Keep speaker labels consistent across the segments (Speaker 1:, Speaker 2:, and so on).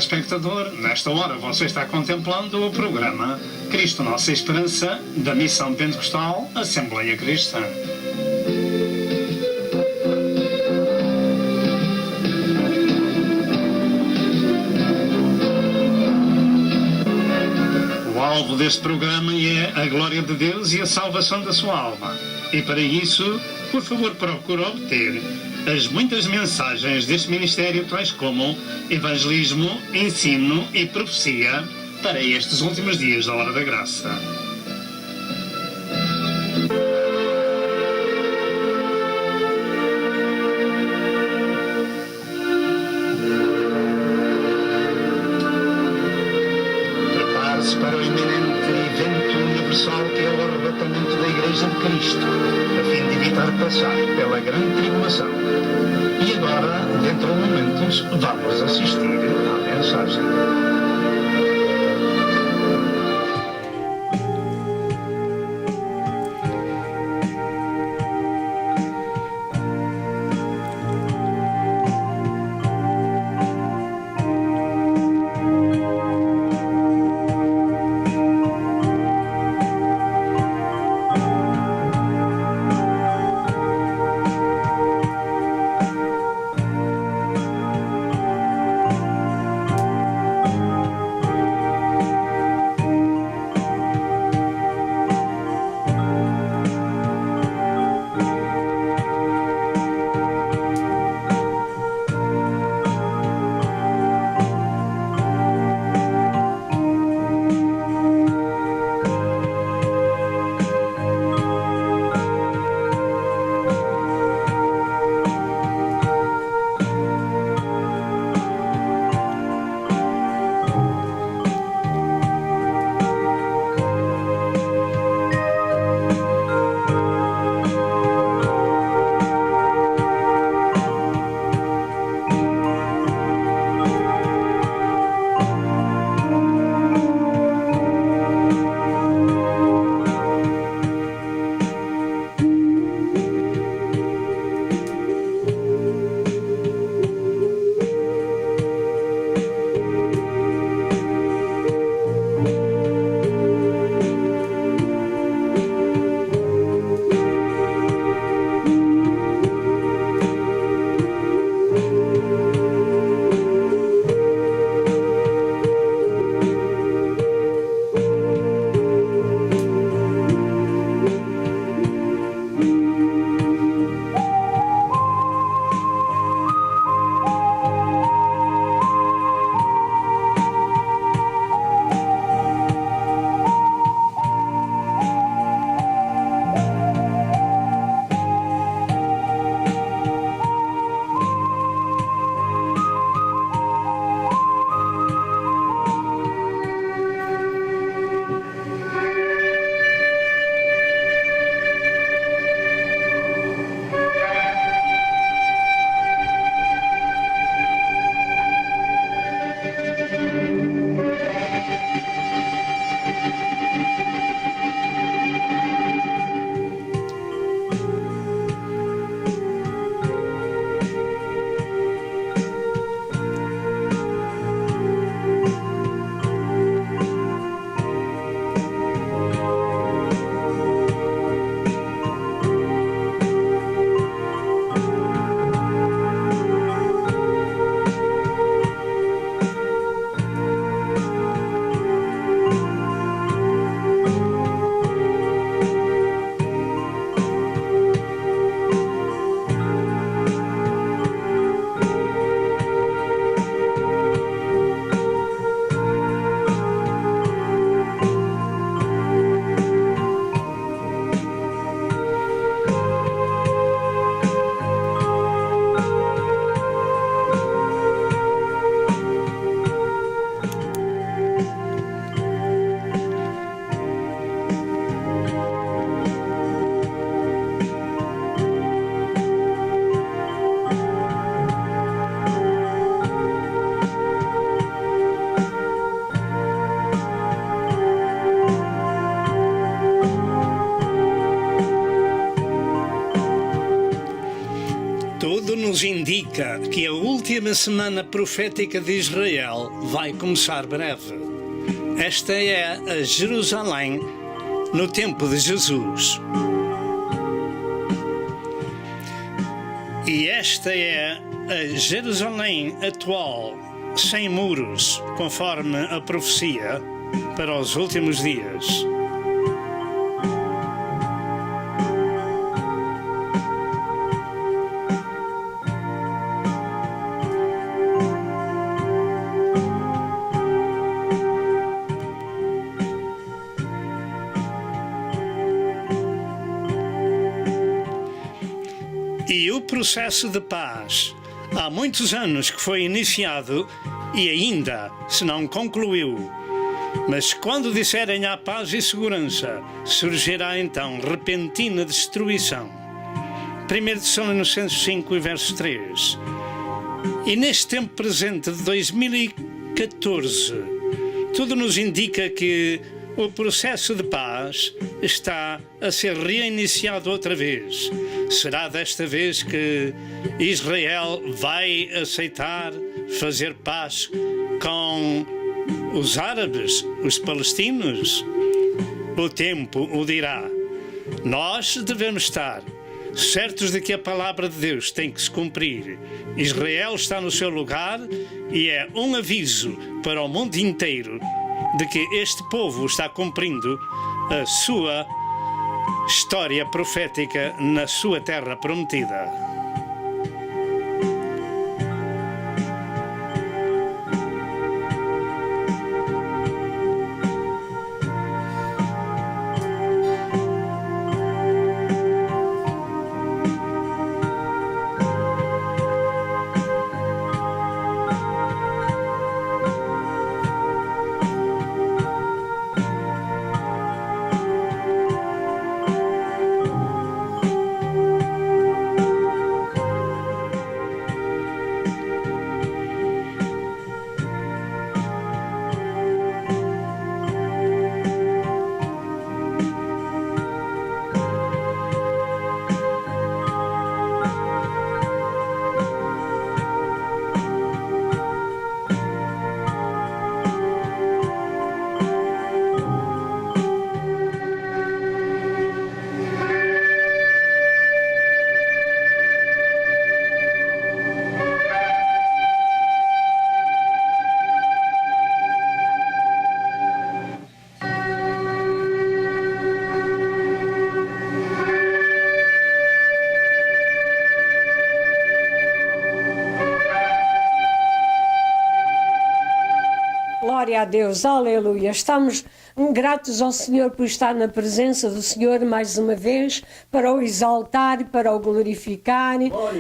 Speaker 1: telespectador, nesta hora você está contemplando o programa Cristo Nossa Esperança, da Missão Pentecostal Assembleia Cristã. O alvo deste programa é a glória de Deus e a salvação da sua alma. E para isso, por favor, procure obter as muitas mensagens deste ministério, tais como evangelismo, ensino e profecia para estes últimos dias da Hora da Graça. Prepare-se para o iminente evento universal que é o arrebatamento da Igreja de Cristo, a fim de evitar passar pela grande tribulação. E agora, dentro de momentos, vamos assistir à mensagem. nos indica que a última semana profética de Israel vai começar breve. Esta é a Jerusalém no tempo de Jesus. E esta é a Jerusalém atual, sem muros, conforme a profecia para os últimos dias. E o processo de paz, há muitos anos que foi iniciado e ainda se não concluiu. Mas quando disserem há paz e segurança, surgirá então repentina destruição. 1 Tessalonicenses 5, verso 3. E neste tempo presente de 2014, tudo nos indica que o processo de paz está a ser reiniciado outra vez. Será desta vez que Israel vai aceitar fazer paz com os árabes, os palestinos? O tempo o dirá. Nós devemos estar certos de que a palavra de Deus tem que se cumprir. Israel está no seu lugar e é um aviso para o mundo inteiro de que este povo está cumprindo a sua história profética na sua terra prometida.
Speaker 2: Glória a Deus, aleluia. Estamos gratos ao Senhor por estar na presença do Senhor mais uma vez, para o exaltar, para o glorificar,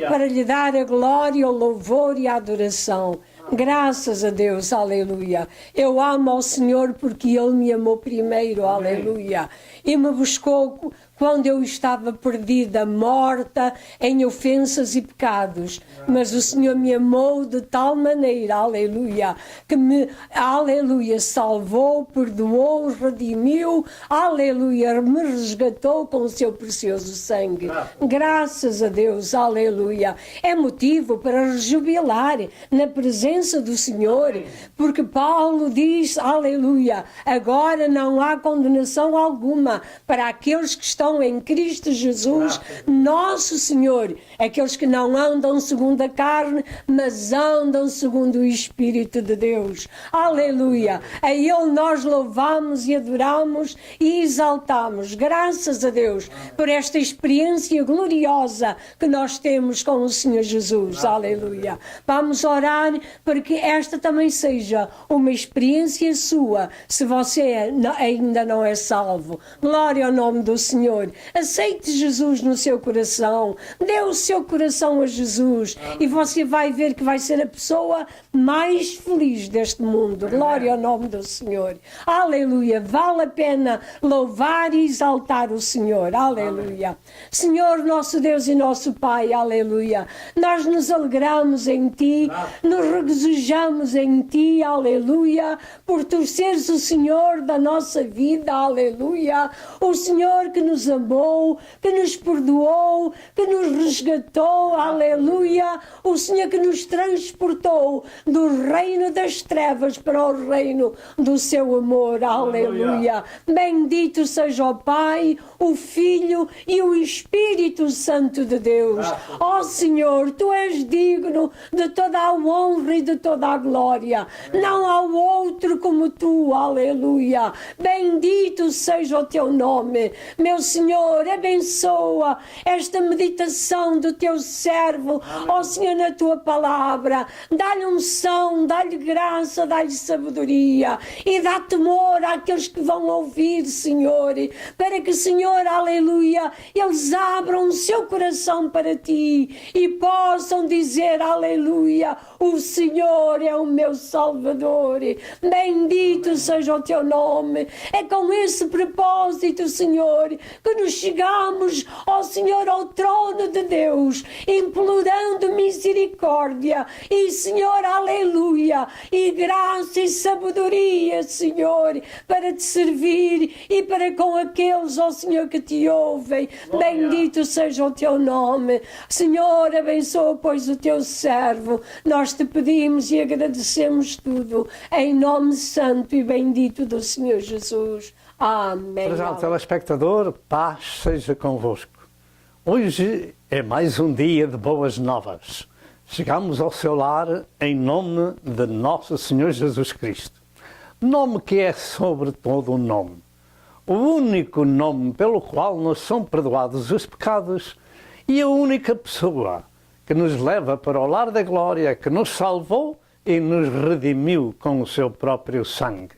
Speaker 2: para lhe dar a glória, o louvor e a adoração. Graças a Deus, aleluia. Eu amo ao Senhor porque Ele me amou primeiro, aleluia. E me buscou quando eu estava perdida, morta em ofensas e pecados. Mas o Senhor me amou de tal maneira, aleluia, que me, aleluia, salvou, perdoou, redimiu, aleluia, me resgatou com o seu precioso sangue. Graças a Deus, aleluia. É motivo para rejubilar na presença do Senhor, porque Paulo diz, aleluia, agora não há condenação alguma para aqueles que estão em Cristo Jesus, nosso Senhor, aqueles que não andam segundo a carne, mas andam segundo o Espírito de Deus. Aleluia! A Ele nós louvamos e adoramos e exaltamos. Graças a Deus por esta experiência gloriosa que nós temos com o Senhor Jesus. Aleluia! Vamos orar para que esta também seja uma experiência sua, se você ainda não é salvo. Glória ao nome do Senhor. Aceite Jesus no seu coração. Dê o seu coração a Jesus. E você vai ver que vai ser a pessoa mais feliz deste mundo. Glória ao nome do Senhor. Aleluia. Vale a pena louvar e exaltar o Senhor. Aleluia. Senhor, nosso Deus e nosso Pai. Aleluia. Nós nos alegramos em Ti. Nos regozijamos em Ti. Aleluia. Por Tu seres o Senhor da nossa vida. Aleluia. O Senhor que nos amou, que nos perdoou, que nos resgatou, aleluia, o Senhor que nos transportou do reino das trevas para o reino do seu amor, aleluia. Bendito seja o Pai, o Filho e o Espírito Santo de Deus. Ó Senhor, Tu és digno de toda a honra e de toda a glória. Não há outro como Tu, aleluia. Bendito seja o Teu nome. Meu Senhor, abençoa esta meditação do Teu servo, ó Senhor, na Tua palavra. Dá-lhe unção, dá-lhe graça, dá-lhe sabedoria e dá temor àqueles que vão ouvir, Senhor, para que, Senhor, aleluia, eles abram o seu coração para Ti e possam dizer, aleluia, o Senhor é o meu Salvador. Bendito seja o Teu nome. É com esse propósito, Senhor, que nos chegamos, ó Senhor, ao trono de Deus, implorando misericórdia e, Senhor, aleluia, e graça e sabedoria, Senhor, para Te servir e para com aqueles, ó Senhor, que Te ouvem. Bendito seja o Teu nome. Senhor, abençoa, pois, o Teu servo. Nós Te pedimos e agradecemos tudo, em nome santo e bendito do Senhor Jesus. Amém.
Speaker 3: Prezado telespectador, paz seja convosco. Hoje é mais um dia de boas novas. Chegamos ao seu lar em nome de nosso Senhor Jesus Cristo. Nome que é sobre todo o nome. O único nome pelo qual nos são perdoados os pecados e a única pessoa que nos leva para o lar da glória, que nos salvou e nos redimiu com o seu próprio sangue.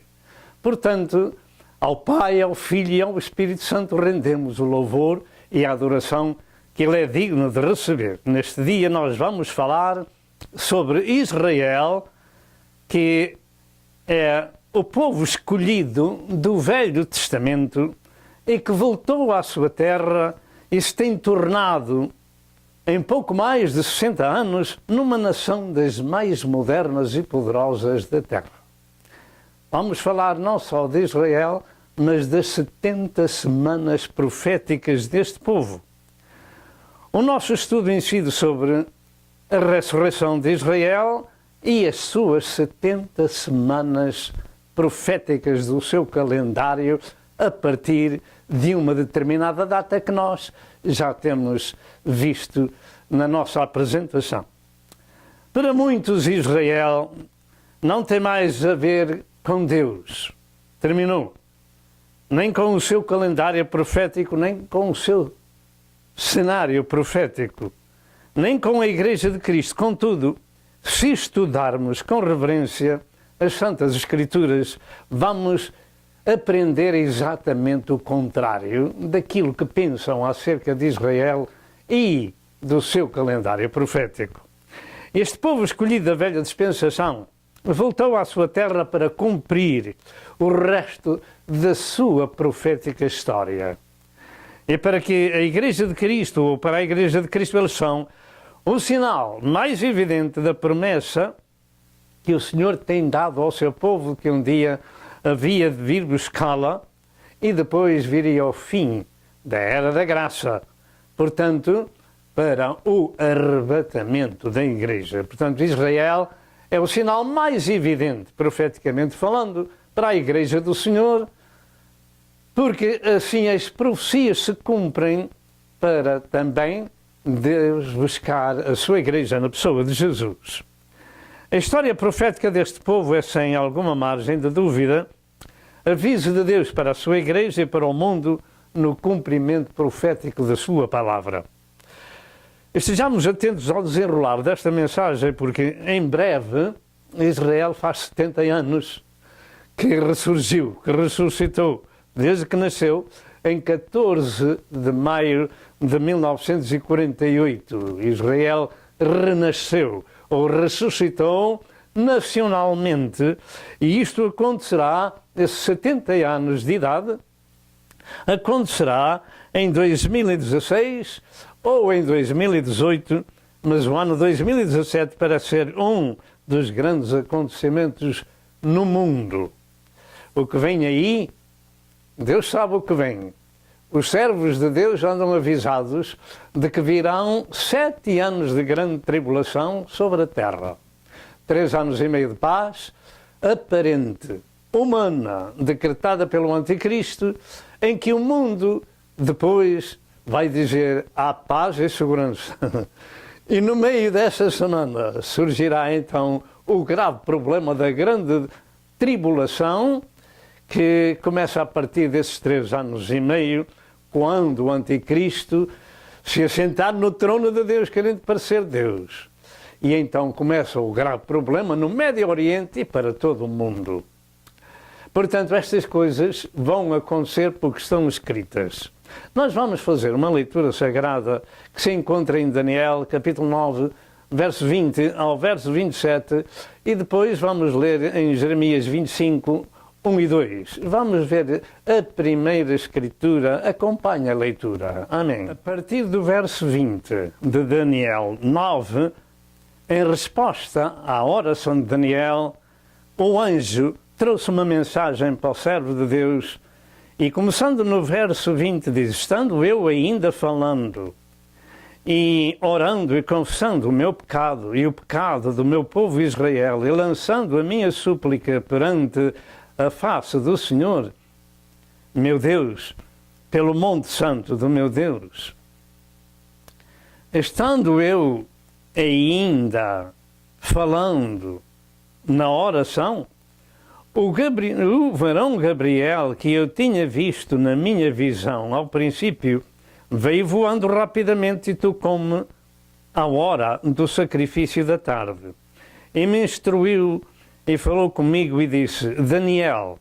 Speaker 3: Portanto, ao Pai, ao Filho e ao Espírito Santo rendemos o louvor e a adoração que Ele é digno de receber. Neste dia nós vamos falar sobre Israel, que é o povo escolhido do Velho Testamento e que voltou à sua terra e se tem tornado, em pouco mais de 60 anos, numa nação das mais modernas e poderosas da terra. Vamos falar não só de Israel, mas das 70 semanas proféticas deste povo. O nosso estudo incide sobre a ressurreição de Israel e as suas 70 semanas proféticas do seu calendário a partir de uma determinada data que nós já temos visto na nossa apresentação. Para muitos, Israel não tem mais a ver com Deus. Terminou. Nem com o seu calendário profético, nem com o seu cenário profético, nem com a Igreja de Cristo. Contudo, se estudarmos com reverência as Santas Escrituras, vamos aprender exatamente o contrário daquilo que pensam acerca de Israel e do seu calendário profético. Este povo escolhido da velha dispensação voltou à sua terra para cumprir o resto da sua profética história. E para que a Igreja de Cristo, ou para a Igreja de Cristo, eles são o sinal mais evidente da promessa que o Senhor tem dado ao seu povo, que um dia havia de vir buscá-la e depois viria ao fim da Era da Graça. Portanto, para o arrebatamento da Igreja. Portanto, Israel é o sinal mais evidente, profeticamente falando, para a Igreja do Senhor, porque assim as profecias se cumprem para também Deus buscar a sua Igreja na pessoa de Jesus. A história profética deste povo é, sem alguma margem de dúvida, aviso de Deus para a sua Igreja e para o mundo no cumprimento profético da sua palavra. Estejamos atentos ao desenrolar desta mensagem, porque em breve Israel faz 70 anos que ressurgiu, que ressuscitou, desde que nasceu em 14 de maio de 1948. Israel renasceu, ou ressuscitou nacionalmente, e isto acontecerá, esses 70 anos de idade, acontecerá em 2016 ou em 2018, mas o ano 2017 parece ser um dos grandes acontecimentos no mundo. O que vem aí, Deus sabe o que vem. os servos de Deus andam avisados de que virão 7 anos de grande tribulação sobre a terra. 3 anos e meio de paz, aparente, humana, decretada pelo Anticristo, em que o mundo depois vai dizer há paz e segurança. E no meio dessa semana surgirá então o grave problema da grande tribulação, que começa a partir desses 3 anos e meio, quando o Anticristo se assentar no trono de Deus, querendo parecer Deus. E então começa o grave problema no Médio Oriente e para todo o mundo. Portanto, estas coisas vão acontecer porque estão escritas. Nós vamos fazer uma leitura sagrada que se encontra em Daniel, capítulo 9, verso 20 ao verso 27, e depois vamos ler em Jeremias 25, 1 e 2. Vamos ver a primeira escritura, acompanha a leitura. Amém. A partir do verso 20 de Daniel 9, em resposta à oração de Daniel, o anjo trouxe uma mensagem para o servo de Deus e, começando no verso 20, diz: estando eu ainda falando e orando e confessando o meu pecado e o pecado do meu povo Israel e lançando a minha súplica perante a face do Senhor, meu Deus, pelo monte santo do meu Deus, estando eu ainda falando na oração, o varão Gabriel, que eu tinha visto na minha visão ao princípio, veio voando rapidamente e tocou-me à hora do sacrifício da tarde. E me instruiu e falou comigo e disse: Daniel,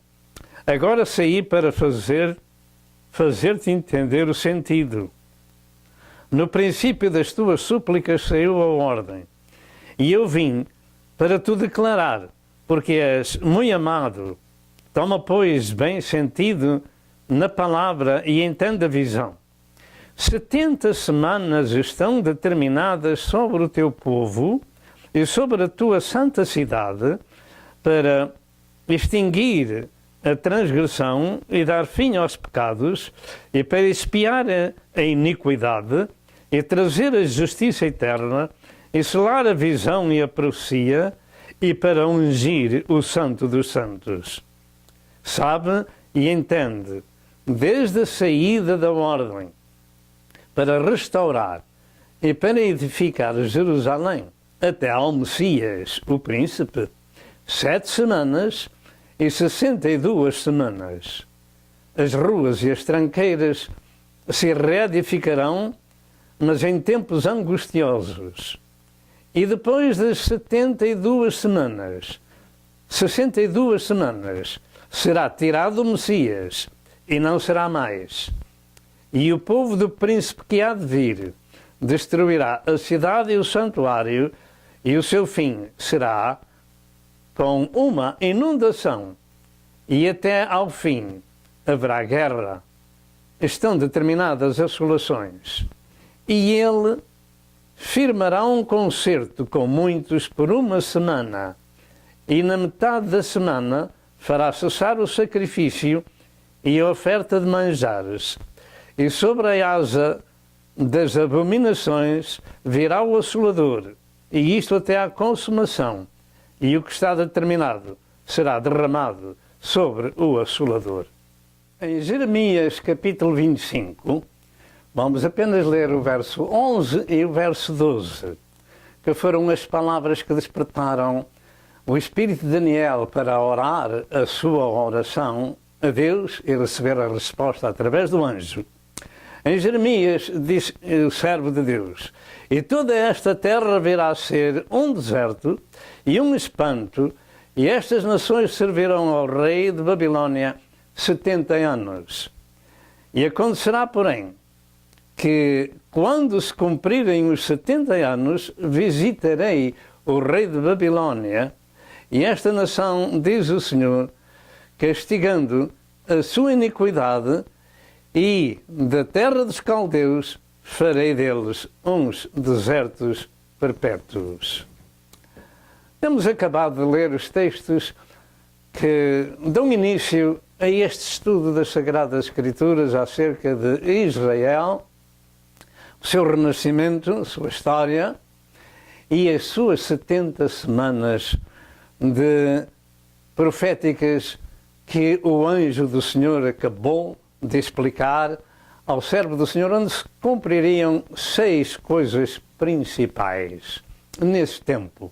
Speaker 3: agora saí para fazer-te entender o sentido. No princípio das tuas súplicas saiu a ordem, e eu vim para te declarar, porque és muito amado. Toma, pois, bem sentido na palavra e entenda a visão. 70 semanas estão determinadas sobre o teu povo e sobre a tua santa cidade para extinguir a transgressão e dar fim aos pecados e para expiar a iniquidade e trazer a justiça eterna e selar a visão e a profecia e para ungir o Santo dos Santos. Sabe e entende, desde a saída da ordem, para restaurar e para edificar Jerusalém, até ao Messias, o Príncipe, 7 semanas e 62 semanas. As ruas e as tranqueiras se reedificarão, mas em tempos angustiosos. E depois das 62 semanas, será tirado o Messias, e não será mais. E o povo do príncipe que há de vir destruirá a cidade e o santuário, e o seu fim será com uma inundação, e até ao fim haverá guerra. Estão determinadas assolações. E ele firmará um concerto com muitos por 1 semana, e na metade da semana fará cessar o sacrifício e a oferta de manjares. E sobre a asa das abominações virá o assolador, e isto até à consumação, e o que está determinado será derramado sobre o assolador. Em Jeremias capítulo 25, vamos apenas ler o verso 11 e o verso 12, que foram as palavras que despertaram o espírito de Daniel para orar a sua oração a Deus e receber a resposta através do anjo. Em Jeremias diz o servo de Deus: e toda esta terra virá a ser um deserto e um espanto, e estas nações servirão ao rei de Babilônia 70 anos. E acontecerá, porém, que quando se cumprirem os 70 anos, visitarei o rei de Babilônia, e esta nação, diz o Senhor, castigando a sua iniquidade, e da terra dos caldeus farei deles uns desertos perpétuos. Temos acabado de ler os textos que dão início a este estudo das Sagradas Escrituras acerca de Israel, o seu renascimento, a sua história e as suas 70 semanas de proféticas que o anjo do Senhor acabou de explicar ao servo do Senhor, onde se cumpririam 6 coisas principais nesse tempo.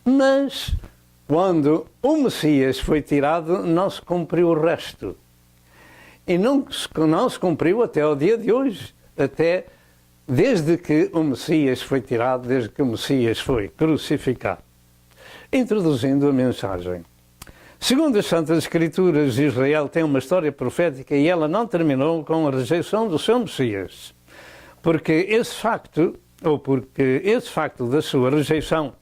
Speaker 3: Mas, quando o Messias foi tirado, não se cumpriu o resto. E não se cumpriu até o dia de hoje, até desde que o Messias foi tirado, desde que o Messias foi crucificado. Introduzindo a mensagem. Segundo as Santas Escrituras, Israel tem uma história profética e ela não terminou com a rejeição do seu Messias. Porque esse facto da sua rejeição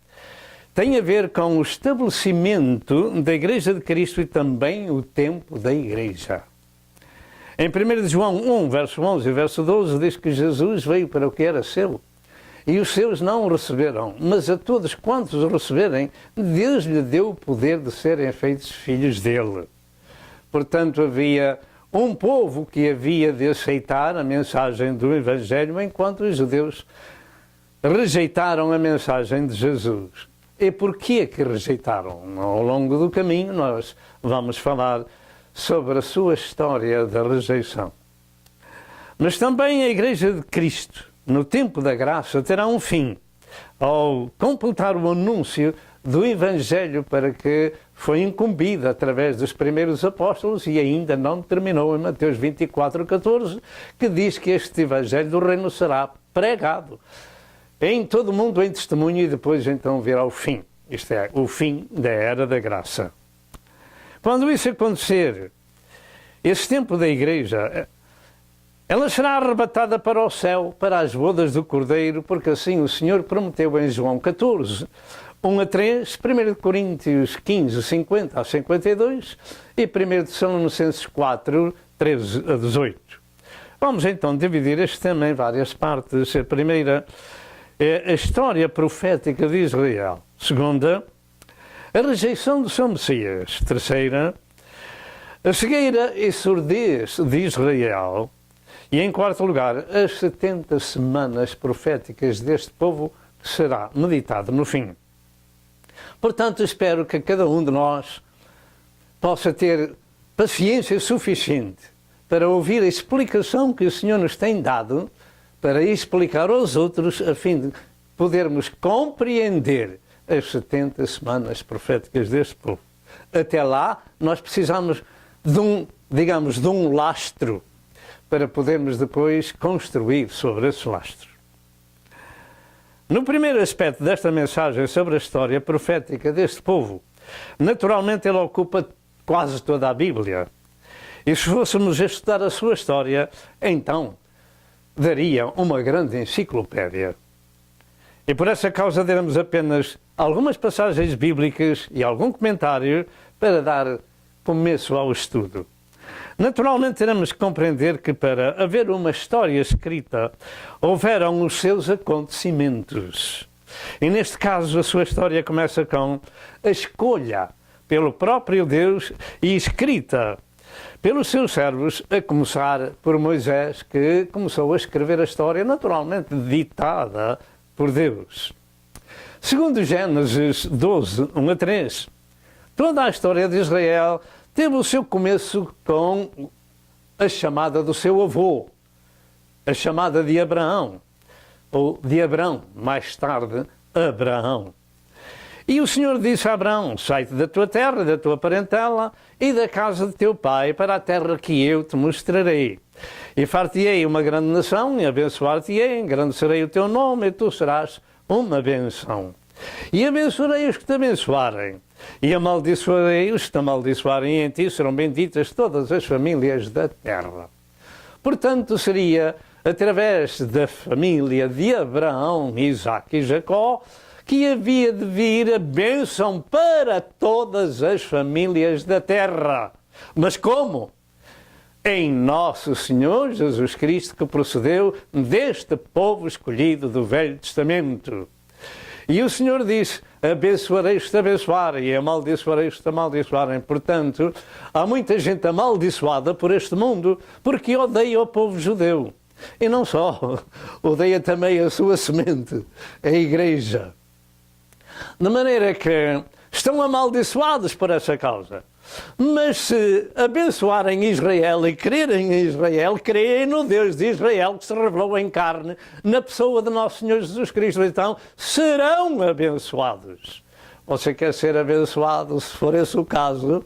Speaker 3: tem a ver com o estabelecimento da Igreja de Cristo e também o tempo da Igreja. Em 1 João 1, verso 11 e verso 12, diz que Jesus veio para o que era seu, e os seus não o receberam, mas a todos quantos o receberem, Deus lhe deu o poder de serem feitos filhos dele. Portanto, havia um povo que havia de aceitar a mensagem do Evangelho, enquanto os judeus rejeitaram a mensagem de Jesus. E porquê que rejeitaram? Ao longo do caminho nós vamos falar sobre a sua história da rejeição. Mas também a Igreja de Cristo, no tempo da graça, terá um fim, ao completar o anúncio do Evangelho para que foi incumbida através dos primeiros apóstolos e ainda não terminou em Mateus 24:14, que diz que este Evangelho do Reino será pregado em todo o mundo em testemunho e depois então virá o fim. Isto é, o fim da Era da Graça. Quando isso acontecer, esse tempo da Igreja, ela será arrebatada para o céu, para as bodas do Cordeiro, porque assim o Senhor prometeu em João 14, 1 a 3, 1 Coríntios 15, 50 a 52 e 1 Tessalonicenses 4, 13 a 18. Vamos então dividir este tema em várias partes. A primeira é a história profética de Israel. Segunda, a rejeição do seu Messias. Terceira, a cegueira e surdez de Israel. E em quarto lugar, as 70 semanas proféticas deste povo, que será meditado no fim. Portanto, espero que cada um de nós possa ter paciência suficiente para ouvir a explicação que o Senhor nos tem dado, para explicar aos outros, a fim de podermos compreender as 70 semanas proféticas deste povo. Até lá, nós precisamos de um lastro, para podermos depois construir sobre esse lastro. No primeiro aspecto desta mensagem sobre a história profética deste povo, naturalmente ele ocupa quase toda a Bíblia. E se fôssemos estudar a sua história, então daria uma grande enciclopédia. E por essa causa daremos apenas algumas passagens bíblicas e algum comentário para dar começo ao estudo. Naturalmente, teremos que compreender que para haver uma história escrita, houveram os seus acontecimentos. E neste caso, a sua história começa com a escolha pelo próprio Deus e escrita pelos seus servos, a começar por Moisés, que começou a escrever a história, naturalmente ditada por Deus. Segundo Gênesis 12, 1 a 3, toda a história de Israel teve o seu começo com a chamada do seu avô, a chamada de Abraão, ou de Abrão, mais tarde, Abraão. E o Senhor disse a Abraão: sai-te da tua terra, da tua parentela e da casa de teu pai para a terra que eu te mostrarei. E far-te-ei uma grande nação e abençoar-te-ei, engrandecerei o teu nome e tu serás uma benção. E abençoarei os que te abençoarem. E amaldiçoarei os que te amaldiçoarem, e em ti serão benditas todas as famílias da terra. Portanto, seria através da família de Abraão, Isaque e Jacó que havia de vir a bênção para todas as famílias da terra. Mas como? Em nosso Senhor Jesus Cristo, que procedeu deste povo escolhido do Velho Testamento. E o Senhor disse, abençoarei-te abençoarem e amaldiçoarei-te amaldiçoarem. Portanto, há muita gente amaldiçoada por este mundo porque odeia o povo judeu. E não só, odeia também a sua semente, a Igreja. De maneira que estão amaldiçoados por essa causa. Mas se abençoarem Israel e crerem em Israel, creem no Deus de Israel que se revelou em carne na pessoa de nosso Senhor Jesus Cristo. Então serão abençoados. Você quer ser abençoado, se for esse o caso?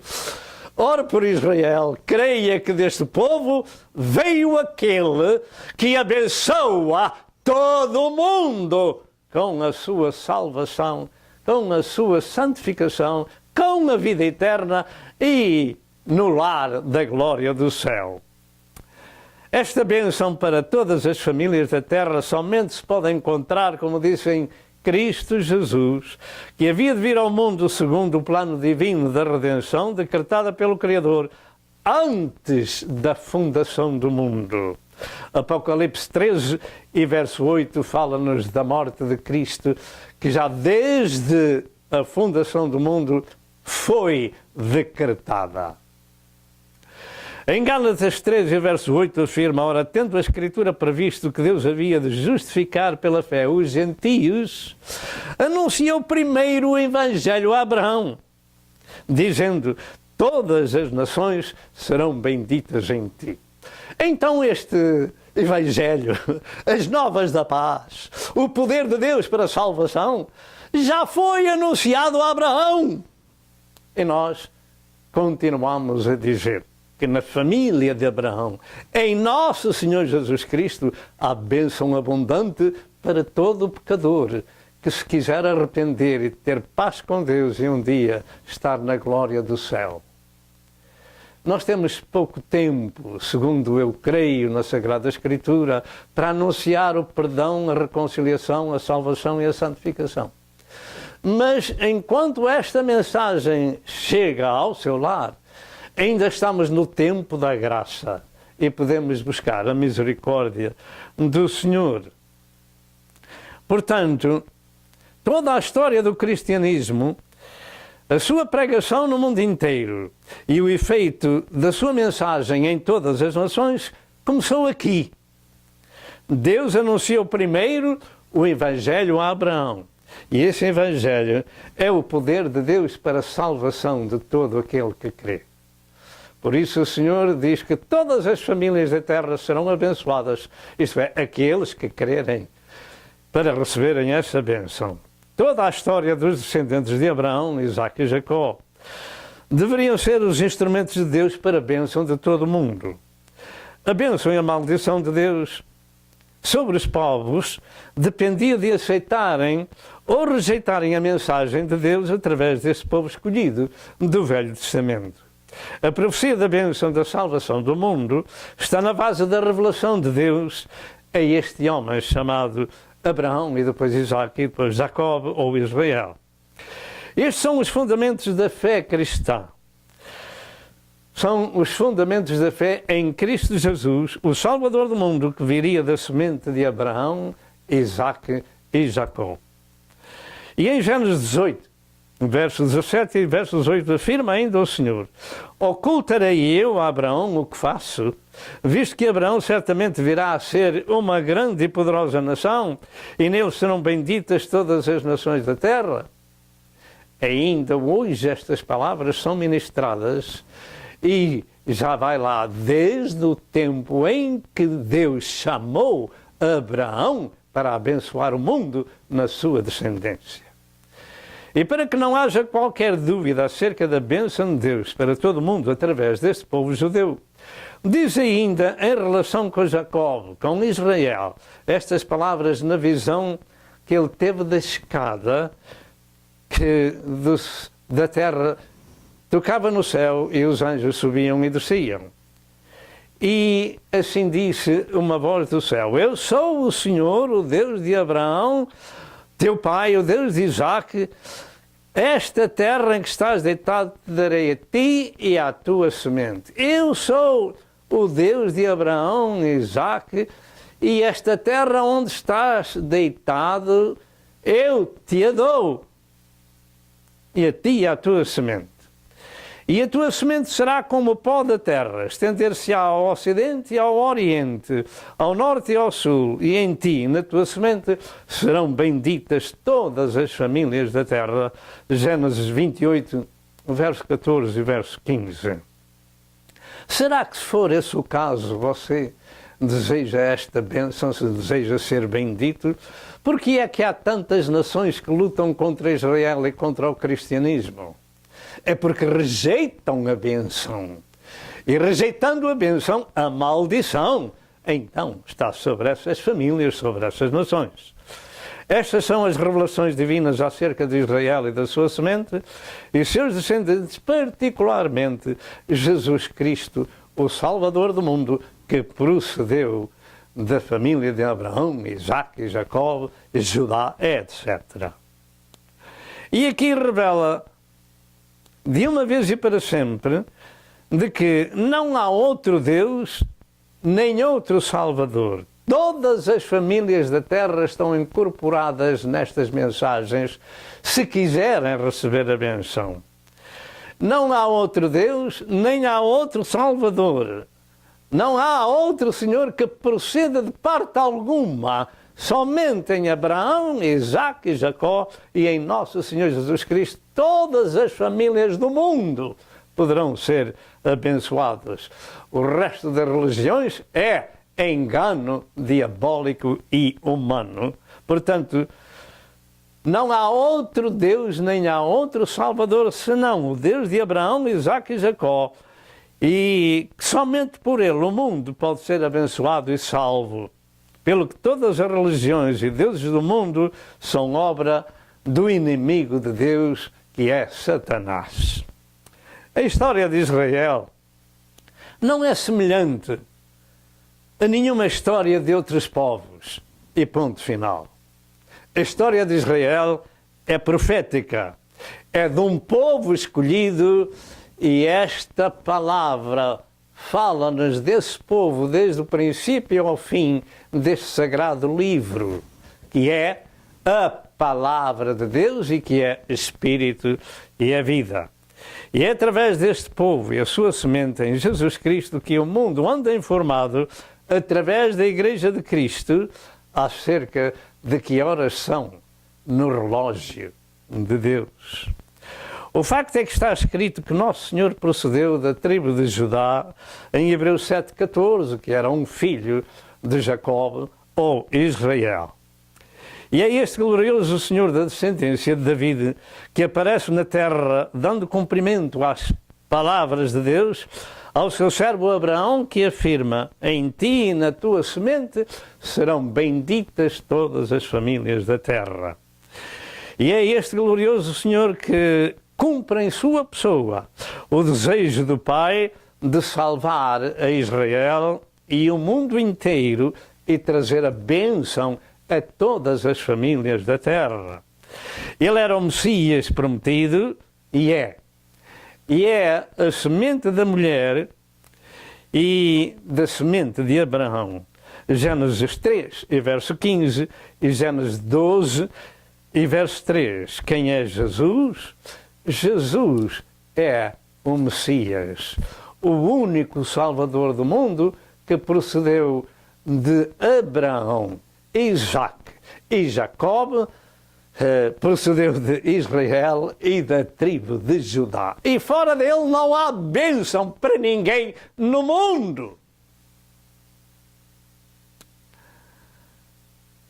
Speaker 3: Ore por Israel, creia que deste povo veio aquele que abençoa todo o mundo com a sua salvação, com a sua santificação, com a vida eterna e no lar da glória do céu. Esta bênção para todas as famílias da terra somente se pode encontrar, como disse, em Cristo Jesus, que havia de vir ao mundo segundo o plano divino da redenção decretada pelo Criador antes da fundação do mundo. Apocalipse 13 e verso 8 fala-nos da morte de Cristo, que já desde a fundação do mundo foi decretada. Em Gálatas 13, verso 8, afirma, ora, tendo a Escritura previsto que Deus havia de justificar pela fé os gentios, anunciou primeiro o Evangelho a Abraão, dizendo, todas as nações serão benditas em ti. Então este Evangelho, as novas da paz, o poder de Deus para a salvação, já foi anunciado a Abraão. E nós continuamos a dizer que na família de Abraão, em nosso Senhor Jesus Cristo, há bênção abundante para todo pecador que se quiser arrepender e ter paz com Deus e um dia estar na glória do céu. Nós temos pouco tempo, segundo eu creio na Sagrada Escritura, para anunciar o perdão, a reconciliação, a salvação e a santificação. Mas enquanto esta mensagem chega ao seu lar, ainda estamos no tempo da graça e podemos buscar a misericórdia do Senhor. Portanto, toda a história do cristianismo, a sua pregação no mundo inteiro e o efeito da sua mensagem em todas as nações começou aqui. Deus anunciou primeiro o Evangelho a Abraão. E esse Evangelho é o poder de Deus para a salvação de todo aquele que crê. Por isso o Senhor diz que todas as famílias da terra serão abençoadas, isto é, aqueles que crerem para receberem essa bênção. Toda a história dos descendentes de Abraão, Isaque e Jacó deveriam ser os instrumentos de Deus para a bênção de todo o mundo. A bênção e a maldição de Deus sobre os povos dependia de aceitarem ou rejeitarem a mensagem de Deus através desse povo escolhido do Velho Testamento. A profecia da bênção da salvação do mundo está na base da revelação de Deus a este homem chamado Abraão e depois Isaque e depois Jacob ou Israel. Estes são os fundamentos da fé cristã. São os fundamentos da fé em Cristo Jesus, o Salvador do mundo, que viria da semente de Abraão, Isaque e Jacó. E em Gênesis 18, versos 17 e versos 8, afirma ainda o Senhor, ocultarei eu a Abraão o que faço, visto que Abraão certamente virá a ser uma grande e poderosa nação, e nele serão benditas todas as nações da terra. Ainda hoje estas palavras são ministradas e já vai lá desde o tempo em que Deus chamou Abraão para abençoar o mundo na sua descendência. E para que não haja qualquer dúvida acerca da bênção de Deus para todo o mundo através deste povo judeu, diz ainda em relação com Jacó, com Israel, estas palavras na visão que ele teve da escada que da terra tocava no céu e os anjos subiam e desciam. E assim disse uma voz do céu, eu sou o Senhor, o Deus de Abraão, teu pai, o Deus de Isaque, esta terra em que estás deitado te darei a ti e à tua semente. Eu sou o Deus de Abraão, Isaque, e esta terra onde estás deitado eu te a dou, e a ti e à tua semente. E a tua semente será como o pó da terra, estender-se-á ao ocidente e ao oriente, ao norte e ao sul, e em ti, na tua semente, serão benditas todas as famílias da terra. Gênesis 28, verso 14 e verso 15. Será que, se for esse o caso, você deseja esta bênção, se deseja ser bendito? Porque é que há tantas nações que lutam contra Israel e contra o cristianismo? É porque rejeitam a bênção. E rejeitando a bênção, a maldição, então, está sobre essas famílias, sobre essas nações. Estas são as revelações divinas acerca de Israel e da sua semente e seus descendentes, particularmente Jesus Cristo, o Salvador do mundo, que procedeu da família de Abraão, Isaac, Jacó, Judá, etc. E aqui revela, de uma vez e para sempre, de que não há outro Deus, nem outro Salvador. Todas as famílias da terra estão incorporadas nestas mensagens, se quiserem receber a benção. Não há outro Deus, nem há outro Salvador. Não há outro Senhor que proceda de parte alguma. Somente em Abraão, Isaac e Jacó e em nosso Senhor Jesus Cristo, todas as famílias do mundo poderão ser abençoadas. O resto das religiões é engano diabólico e humano. Portanto, não há outro Deus, nem há outro Salvador, senão o Deus de Abraão, Isaac e Jacó. E somente por ele o mundo pode ser abençoado e salvo. Pelo que todas as religiões e deuses do mundo são obra do inimigo de Deus, que é Satanás. A história de Israel não é semelhante a nenhuma história de outros povos. E ponto final. A história de Israel é profética. É de um povo escolhido e esta palavra fala-nos desse povo desde o princípio ao fim deste sagrado livro, que é a palavra de Deus e que é Espírito e a vida. E é através deste povo e a sua semente em Jesus Cristo que o mundo anda informado, através da Igreja de Cristo, acerca de que horas são no relógio de Deus. O facto é que está escrito que Nosso Senhor procedeu da tribo de Judá em Hebreus 7,14, que era um filho de Jacob ou Israel. E é este glorioso Senhor da descendência de David que aparece na terra dando cumprimento às palavras de Deus ao seu servo Abraão, que afirma: em ti e na tua semente serão benditas todas as famílias da terra. E é este glorioso Senhor que cumpre em sua pessoa o desejo do Pai de salvar a Israel e o mundo inteiro e trazer a bênção a todas as famílias da terra. Ele era o Messias prometido e é a semente da mulher e da semente de Abraão. Gênesis 3 e verso 15 e Gênesis 12 e verso 3. Quem é Jesus? Jesus é o Messias, o único Salvador do mundo que procedeu de Abraão, Isaac e Jacob, procedeu de Israel e da tribo de Judá. E fora dele não há bênção para ninguém no mundo.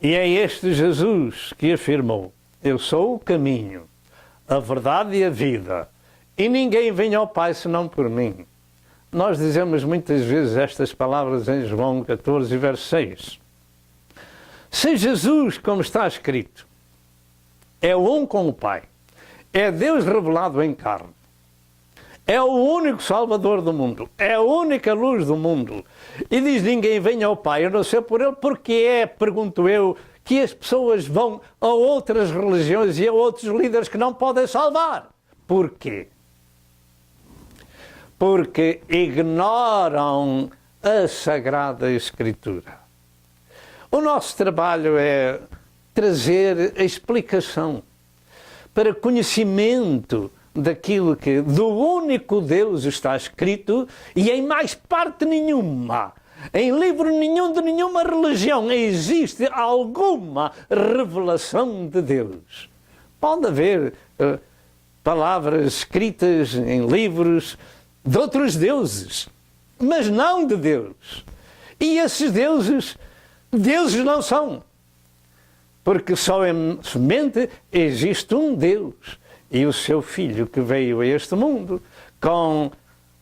Speaker 3: E é este Jesus que afirmou: eu sou o caminho, a verdade e a vida, e ninguém vem ao Pai senão por mim. Nós dizemos muitas vezes estas palavras em João 14, verso 6. Se Jesus, como está escrito, é um com o Pai, é Deus revelado em carne, é o único Salvador do mundo, é a única luz do mundo, e diz: ninguém vem ao Pai a não ser por Ele, porque pergunto eu, que as pessoas vão a outras religiões e a outros líderes que não podem salvar. Porquê? Porque ignoram a Sagrada Escritura. O nosso trabalho é trazer a explicação para conhecimento daquilo que do único Deus está escrito e em mais parte nenhuma, em livro nenhum de nenhuma religião existe alguma revelação de Deus. Pode haver palavras escritas em livros de outros deuses, mas não de Deus. E esses deuses não são. Porque somente existe um Deus e o seu Filho que veio a este mundo com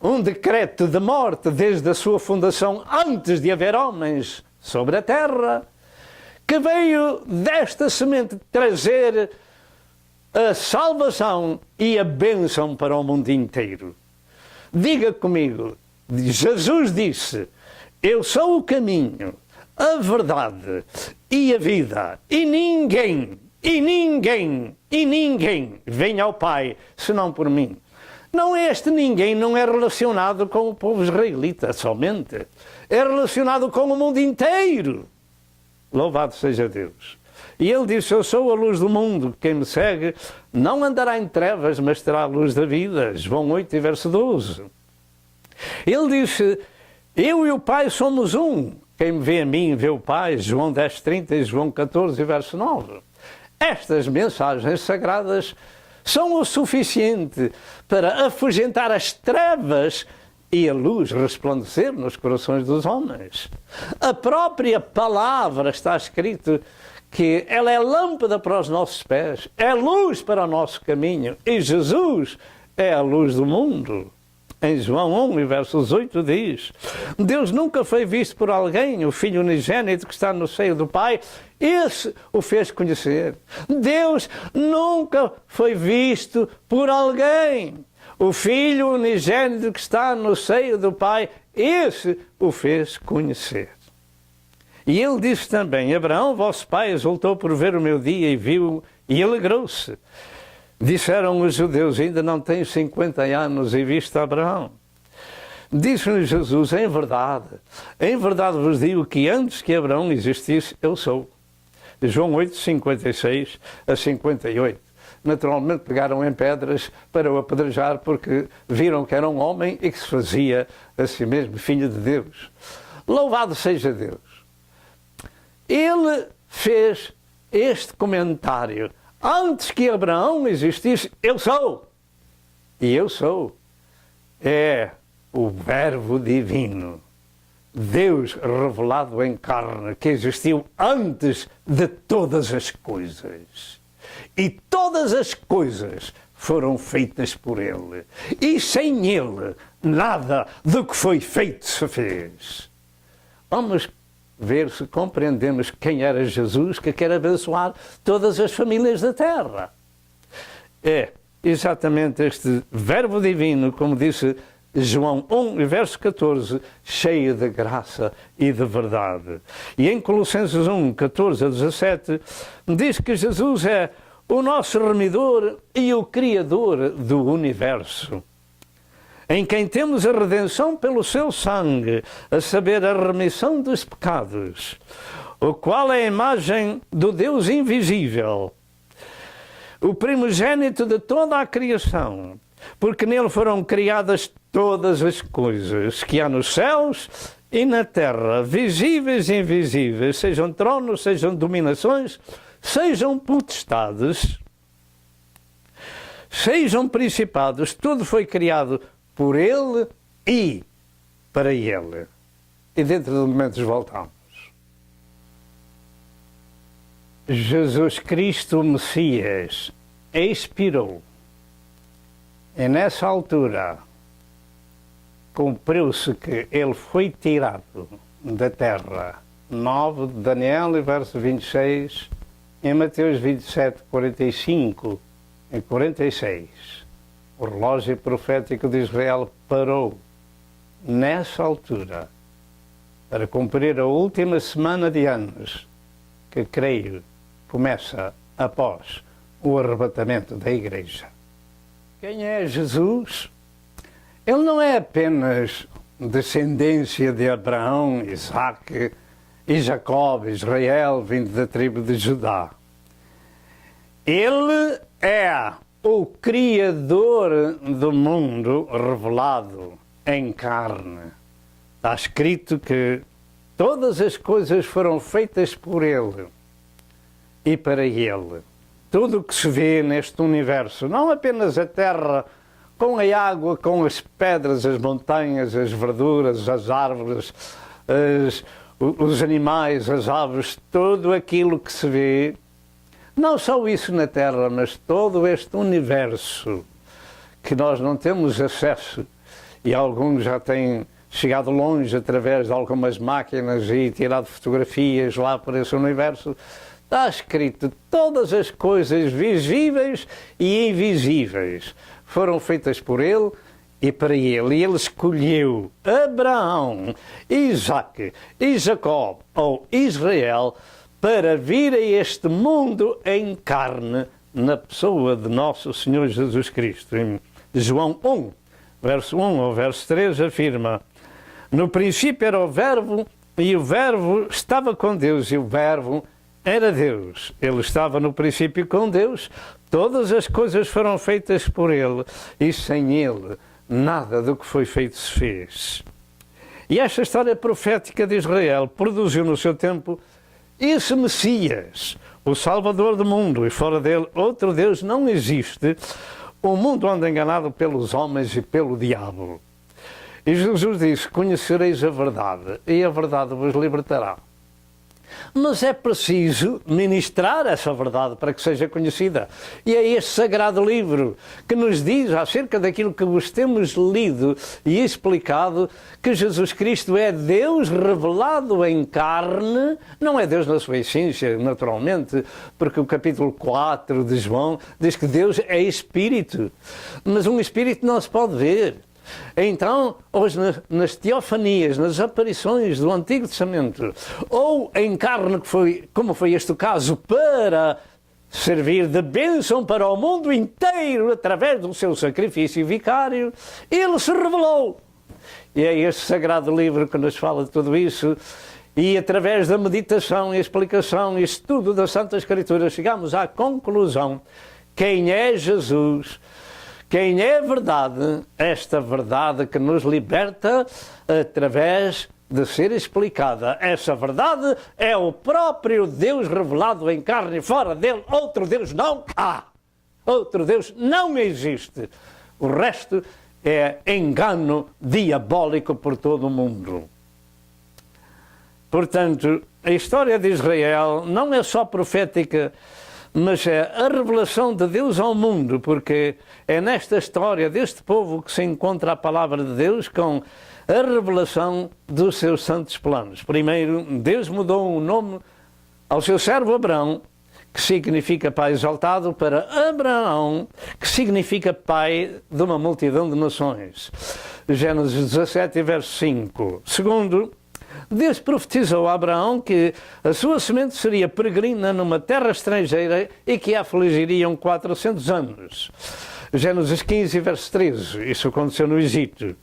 Speaker 3: um decreto de morte desde a sua fundação, antes de haver homens sobre a terra, que veio desta semente trazer a salvação e a bênção para o mundo inteiro. Diga comigo, Jesus disse: eu sou o caminho, a verdade e a vida, e ninguém vem ao Pai senão por mim. Não, este ninguém não é relacionado com o povo israelita somente, é relacionado com o mundo inteiro. Louvado seja Deus. E ele disse: eu sou a luz do mundo, quem me segue não andará em trevas, mas terá a luz da vida. João 8, verso 12. Ele disse: eu e o Pai somos um. Quem me vê a mim, vê o Pai. João 10, 30 e João 14, verso 9. Estas mensagens sagradas são o suficiente para afugentar as trevas e a luz resplandecer nos corações dos homens. A própria palavra está escrito que ela é lâmpada para os nossos pés, é luz para o nosso caminho, e Jesus é a luz do mundo. Em João 1, versos 8 diz: Deus nunca foi visto por alguém, o Filho unigênito que está no seio do Pai, esse o fez conhecer. Deus nunca foi visto por alguém, o Filho unigênito que está no seio do Pai, esse o fez conhecer. E ele disse também: Abraão, vosso pai, exultou por ver o meu dia e viu e alegrou-se. Disseram os judeus: ainda não tens 50 anos e viste Abraão. Disse-lhe Jesus: em verdade vos digo que antes que Abraão existisse, eu sou. João 8, 56 a 58. Naturalmente pegaram em pedras para o apedrejar, porque viram que era um homem e que se fazia a si mesmo filho de Deus. Louvado seja Deus! Ele fez este comentário: antes que Abraão existisse, eu sou. E eu sou é o Verbo divino, Deus revelado em carne, que existiu antes de todas as coisas. E todas as coisas foram feitas por Ele. E sem Ele, nada do que foi feito se fez. Vamos ver se compreendemos quem era Jesus, que quer abençoar todas as famílias da terra. É exatamente este Verbo divino, como disse João 1, verso 14, cheio de graça e de verdade. E em Colossenses 1, 14 a 17, diz que Jesus é o nosso remidor e o Criador do universo, em quem temos a redenção pelo seu sangue, a saber, a remissão dos pecados, o qual é a imagem do Deus invisível, o primogênito de toda a criação, porque nele foram criadas todas as coisas que há nos céus e na terra, visíveis e invisíveis, sejam tronos, sejam dominações, sejam potestades, sejam principados, tudo foi criado por Ele e para Ele. E dentro de momentos voltamos. Jesus Cristo, o Messias, expirou. E nessa altura cumpriu-se que Ele foi tirado da terra. 9 de Daniel, verso 26, em Mateus 27, 45 e 46. O relógio profético de Israel parou nessa altura para cumprir a última semana de anos, que creio começa após o arrebatamento da Igreja. Quem é Jesus? Ele não é apenas descendência de Abraão, Isaac e Jacó, Israel, vindo da tribo de Judá. Ele é o Criador do mundo revelado em carne. Está escrito que todas as coisas foram feitas por Ele e para Ele. Tudo o que se vê neste universo, não apenas a terra, com a água, com as pedras, as montanhas, as verduras, as árvores, os animais, as aves, tudo aquilo que se vê, não só isso na Terra, mas todo este universo que nós não temos acesso, e alguns já têm chegado longe através de algumas máquinas e tirado fotografias lá por esse universo, está escrito: todas as coisas visíveis e invisíveis foram feitas por Ele e para Ele. E Ele escolheu Abraão, Isaque e Jacó, ou Israel, para vir a este mundo em carne, na pessoa de nosso Senhor Jesus Cristo. Em João 1, verso 1 ao verso 3, afirma: no princípio era o Verbo, e o Verbo estava com Deus, e o Verbo era Deus. Ele estava no princípio com Deus, todas as coisas foram feitas por Ele, e sem Ele nada do que foi feito se fez. E esta história profética de Israel produziu no seu tempo esse Messias, o Salvador do mundo, e fora dele outro Deus não existe. O mundo anda enganado pelos homens e pelo diabo. E Jesus disse: conhecereis a verdade, e a verdade vos libertará. Mas é preciso ministrar essa verdade para que seja conhecida. E é este sagrado livro que nos diz acerca daquilo que vos temos lido e explicado, que Jesus Cristo é Deus revelado em carne, não é Deus na sua essência, naturalmente, porque o capítulo 4 de João diz que Deus é Espírito, mas um Espírito não se pode ver. Então, hoje nas teofanias, nas aparições do Antigo Testamento, ou em carne, como foi este o caso, para servir de bênção para o mundo inteiro através do seu sacrifício vicário, Ele se revelou. E é este sagrado livro que nos fala de tudo isso, e através da meditação e explicação e estudo da Santa Escritura chegamos à conclusão: quem é Jesus? Quem é verdade? Esta verdade que nos liberta através de ser explicada. Essa verdade é o próprio Deus revelado em carne, e fora dele outro Deus não há. Outro Deus não existe. O resto é engano diabólico por todo o mundo. Portanto, a história de Israel não é só profética, mas é a revelação de Deus ao mundo, porque é nesta história deste povo que se encontra a palavra de Deus com a revelação dos seus santos planos. Primeiro, Deus mudou o nome ao seu servo Abraão, que significa pai exaltado, para Abraão, que significa pai de uma multidão de nações. Gênesis 17, verso 5. Segundo, Deus profetizou a Abraão que a sua semente seria peregrina numa terra estrangeira e que a afligiriam 400 anos. Gênesis 15, verso 13. Isso aconteceu no Egito.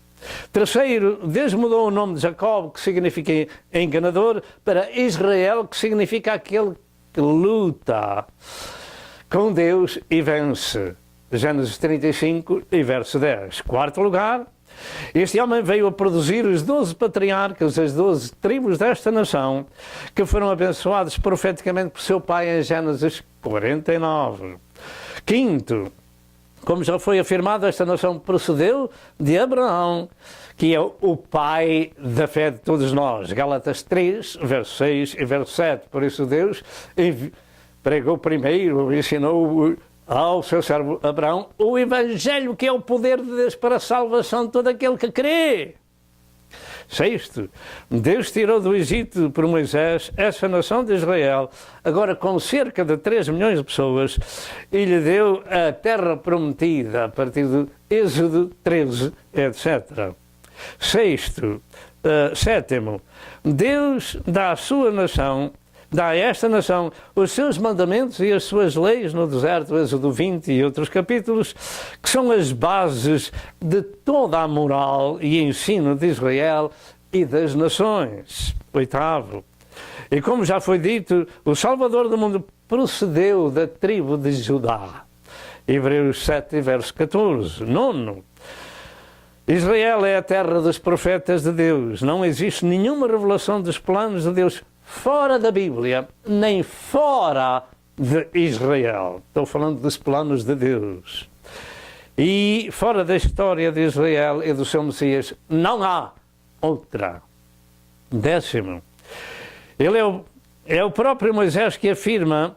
Speaker 3: Terceiro, Deus mudou o nome de Jacó, que significa enganador, para Israel, que significa aquele que luta com Deus e vence. Gênesis 35 e verso 10. Quarto lugar, este homem veio a produzir os 12 patriarcas, as 12 tribos desta nação, que foram abençoados profeticamente por seu pai em Gênesis 49. Quinto, como já foi afirmado, esta nação procedeu de Abraão, que é o pai da fé de todos nós. Gálatas 3, verso 6 e verso 7. Por isso Deus pregou primeiro, ensinou ao seu servo Abraão o Evangelho, que é o poder de Deus para a salvação de todo aquele que crê. Sexto, Deus tirou do Egito por Moisés essa nação de Israel, agora com cerca de 3 milhões de pessoas, e lhe deu a terra prometida, a partir do Êxodo 13, etc. Sétimo, Deus dá à sua nação, dá a esta nação os seus mandamentos e as suas leis no deserto, Êxodo 20 e outros capítulos, que são as bases de toda a moral e ensino de Israel e das nações. Oitavo, e como já foi dito, o Salvador do mundo procedeu da tribo de Judá. Hebreus 7, verso 14. Nono, Israel é a terra dos profetas de Deus. Não existe nenhuma revelação dos planos de Deus fora da Bíblia, nem fora de Israel. Estou falando dos planos de Deus. E fora da história de Israel e do seu Messias, não há outra. Décimo, ele é o próprio Moisés que afirma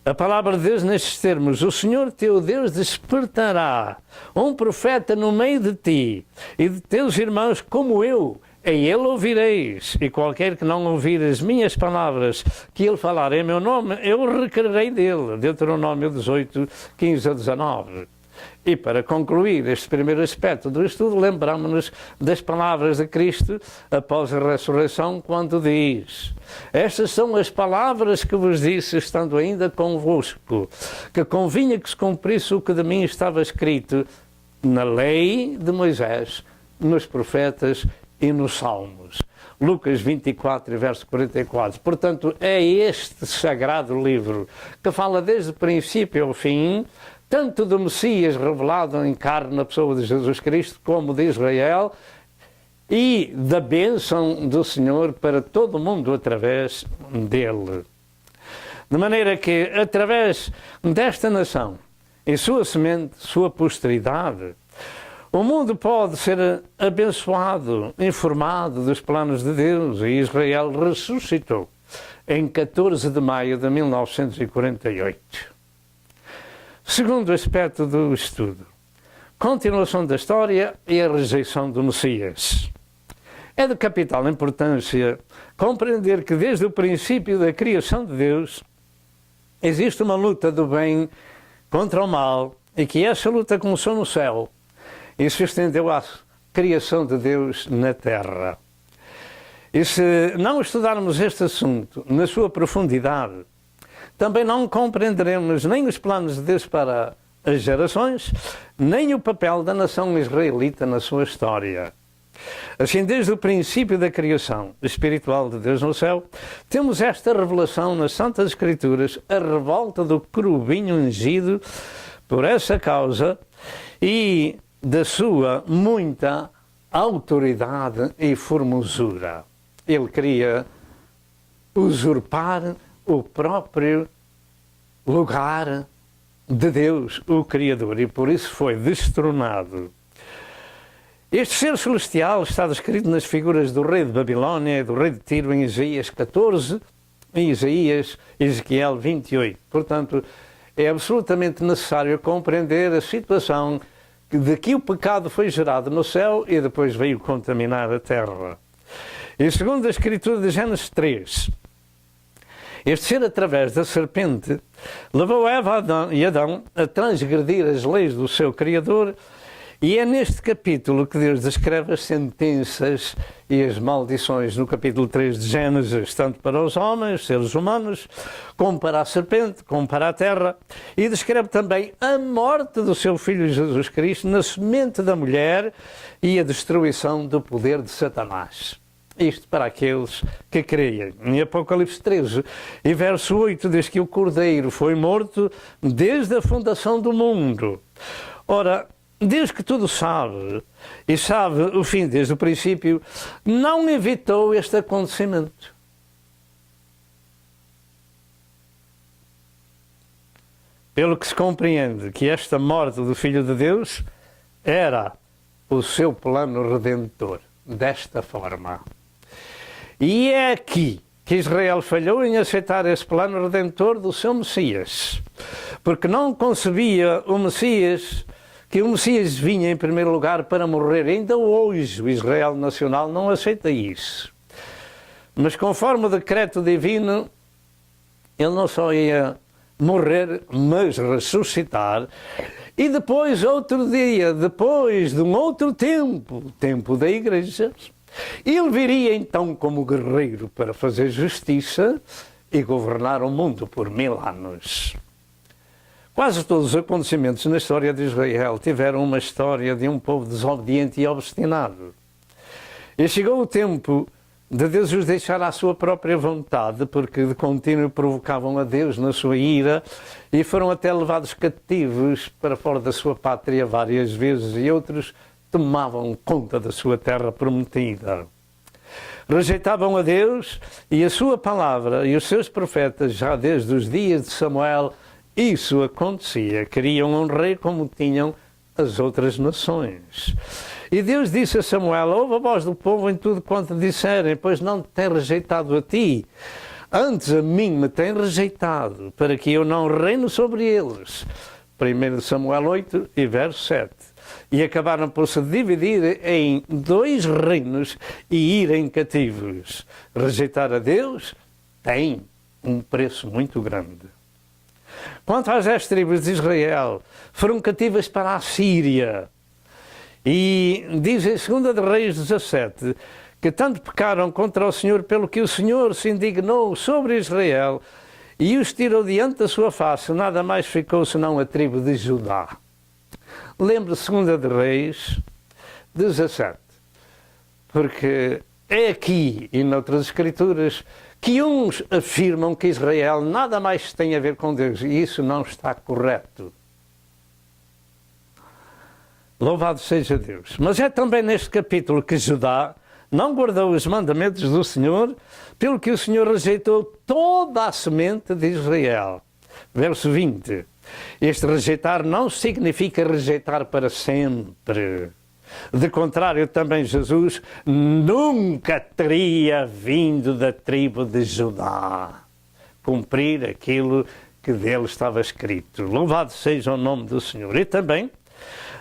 Speaker 3: a palavra de Deus nestes termos: o Senhor teu Deus despertará um profeta no meio de ti e de teus irmãos como eu. A ele ouvireis, e qualquer que não ouvir as minhas palavras que ele falar em meu nome, eu requererei dele. Deuteronômio 18, 15 a 19. E para concluir este primeiro aspecto do estudo, lembramos-nos das palavras de Cristo após a ressurreição, quando diz: estas são as palavras que vos disse estando ainda convosco, que convinha que se cumprisse o que de mim estava escrito na lei de Moisés, nos profetas e nos salmos. Lucas 24, verso 44. Portanto, é este sagrado livro que fala desde o princípio ao fim, tanto do Messias revelado em carne na pessoa de Jesus Cristo, como de Israel, e da bênção do Senhor para todo o mundo através dele. De maneira que, através desta nação e sua semente, sua posteridade, o mundo pode ser abençoado, informado dos planos de Deus, e Israel ressuscitou em 14 de maio de 1948. Segundo aspecto do estudo, continuação da história e a rejeição do Messias. É de capital importância compreender que desde o princípio da criação de Deus existe uma luta do bem contra o mal, e que essa luta começou no céu e se estendeu à criação de Deus na terra. E se não estudarmos este assunto na sua profundidade, também não compreenderemos nem os planos de Deus para as gerações, nem o papel da nação israelita na sua história. Assim, desde o princípio da criação espiritual de Deus no céu, temos esta revelação nas Santas Escrituras, a revolta do querubim ungido por essa causa e da sua muita autoridade e formosura. Ele queria usurpar o próprio lugar de Deus, o Criador, e por isso foi destronado. Este ser celestial está descrito nas figuras do rei de Babilónia e do rei de Tiro em Isaías 14 e Ezequiel 28. Portanto, é absolutamente necessário compreender a situação de que o pecado foi gerado no céu e depois veio contaminar a terra. E segundo a Escritura de Gênesis 3, este ser, através da serpente, levou Eva e Adão a transgredir as leis do seu Criador, e é neste capítulo que Deus descreve as sentenças e as maldições, no capítulo 3 de Gênesis, tanto para os homens, seres humanos, como para a serpente, como para a terra, e descreve também a morte do seu Filho Jesus Cristo na semente da mulher e a destruição do poder de Satanás. Isto para aqueles que creem. Em Apocalipse 13 e verso 8 diz que o Cordeiro foi morto desde a fundação do mundo. Ora, Deus, que tudo sabe, e sabe o fim desde o princípio, não evitou este acontecimento. Pelo que se compreende que esta morte do Filho de Deus era o seu plano redentor, desta forma. E é aqui que Israel falhou em aceitar esse plano redentor do seu Messias, porque não concebia o Messias, que o Messias vinha em primeiro lugar para morrer. Ainda hoje o Israel nacional não aceita isso. Mas conforme o decreto divino, ele não só ia morrer, mas ressuscitar. E depois, outro dia, depois de um outro tempo, o tempo da Igreja, ele viria então como guerreiro para fazer justiça e governar o mundo por 1000 anos. Quase todos os acontecimentos na história de Israel tiveram uma história de um povo desobediente e obstinado. E chegou o tempo de Deus os deixar à sua própria vontade, porque de contínuo provocavam a Deus na sua ira e foram até levados cativos para fora da sua pátria várias vezes, e outros tomavam conta da sua terra prometida. Rejeitavam a Deus e a sua palavra e os seus profetas já desde os dias de Samuel. Isso acontecia. Queriam um rei como tinham as outras nações. E Deus disse a Samuel: ouve a voz do povo em tudo quanto disserem, pois não te tem rejeitado a ti, antes a mim me tem rejeitado, para que eu não reino sobre eles. 1 Samuel 8 e verso 7. E acabaram por se dividir em 2 reinos e irem cativos. Rejeitar a Deus tem um preço muito grande. Quanto às 10 tribos de Israel, foram cativas para a Síria. E diz em 2 de Reis 17, que tanto pecaram contra o Senhor, pelo que o Senhor se indignou sobre Israel e os tirou diante da sua face, nada mais ficou senão a tribo de Judá. Lembre 2 de Reis 17, porque é aqui e noutras escrituras que uns afirmam que Israel nada mais tem a ver com Deus, e isso não está correto. Louvado seja Deus. Mas é também neste capítulo que Judá não guardou os mandamentos do Senhor, pelo que o Senhor rejeitou toda a semente de Israel. Verso 20. Este rejeitar não significa rejeitar para sempre. De contrário, também Jesus nunca teria vindo da tribo de Judá cumprir aquilo que dele estava escrito. Louvado seja o nome do Senhor. E também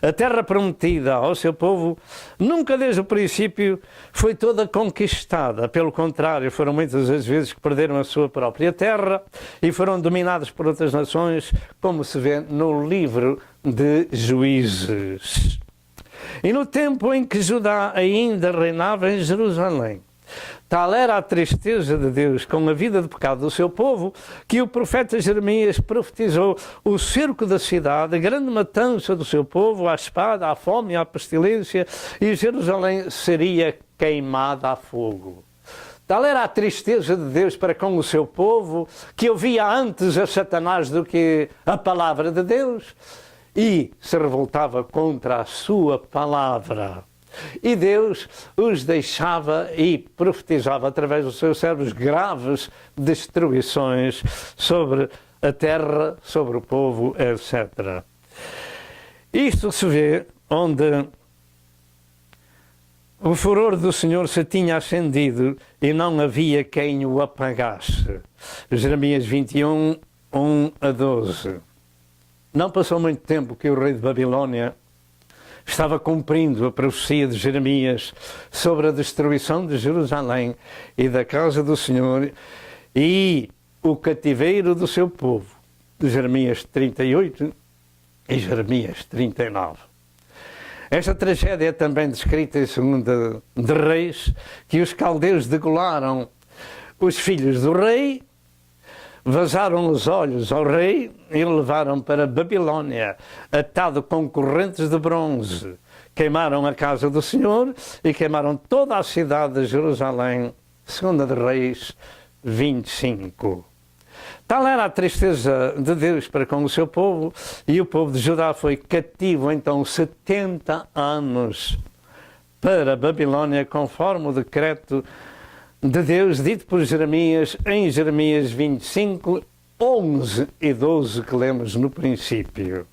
Speaker 3: a terra prometida ao seu povo nunca desde o princípio foi toda conquistada. Pelo contrário, foram muitas as vezes que perderam a sua própria terra e foram dominados por outras nações, como se vê no livro de Juízes. E no tempo em que Judá ainda reinava em Jerusalém, tal era a tristeza de Deus com a vida de pecado do seu povo, que o profeta Jeremias profetizou o cerco da cidade, a grande matança do seu povo, à espada, à fome, à pestilência, e Jerusalém seria queimada a fogo. Tal era a tristeza de Deus para com o seu povo, que ouvia antes a Satanás do que a palavra de Deus, e se revoltava contra a sua palavra. E Deus os deixava e profetizava através dos seus servos graves destruições sobre a terra, sobre o povo, etc. Isto se vê onde o furor do Senhor se tinha acendido e não havia quem o apagasse. Jeremias 21, 1 a 12. Não passou muito tempo que o rei de Babilônia estava cumprindo a profecia de Jeremias sobre a destruição de Jerusalém e da casa do Senhor e o cativeiro do seu povo. Jeremias 38 e Jeremias 39. Esta tragédia é também descrita em 2 de Reis, que os caldeus degolaram os filhos do rei, vazaram os olhos ao rei e o levaram para Babilônia, atado com correntes de bronze. Queimaram a casa do Senhor e queimaram toda a cidade de Jerusalém. 2 de Reis 25. Tal era a tristeza de Deus para com o seu povo, e o povo de Judá foi cativo então 70 anos para a Babilônia, conforme o decreto de Deus dito por Jeremias em Jeremias 25, 11 e 12 que lemos no princípio.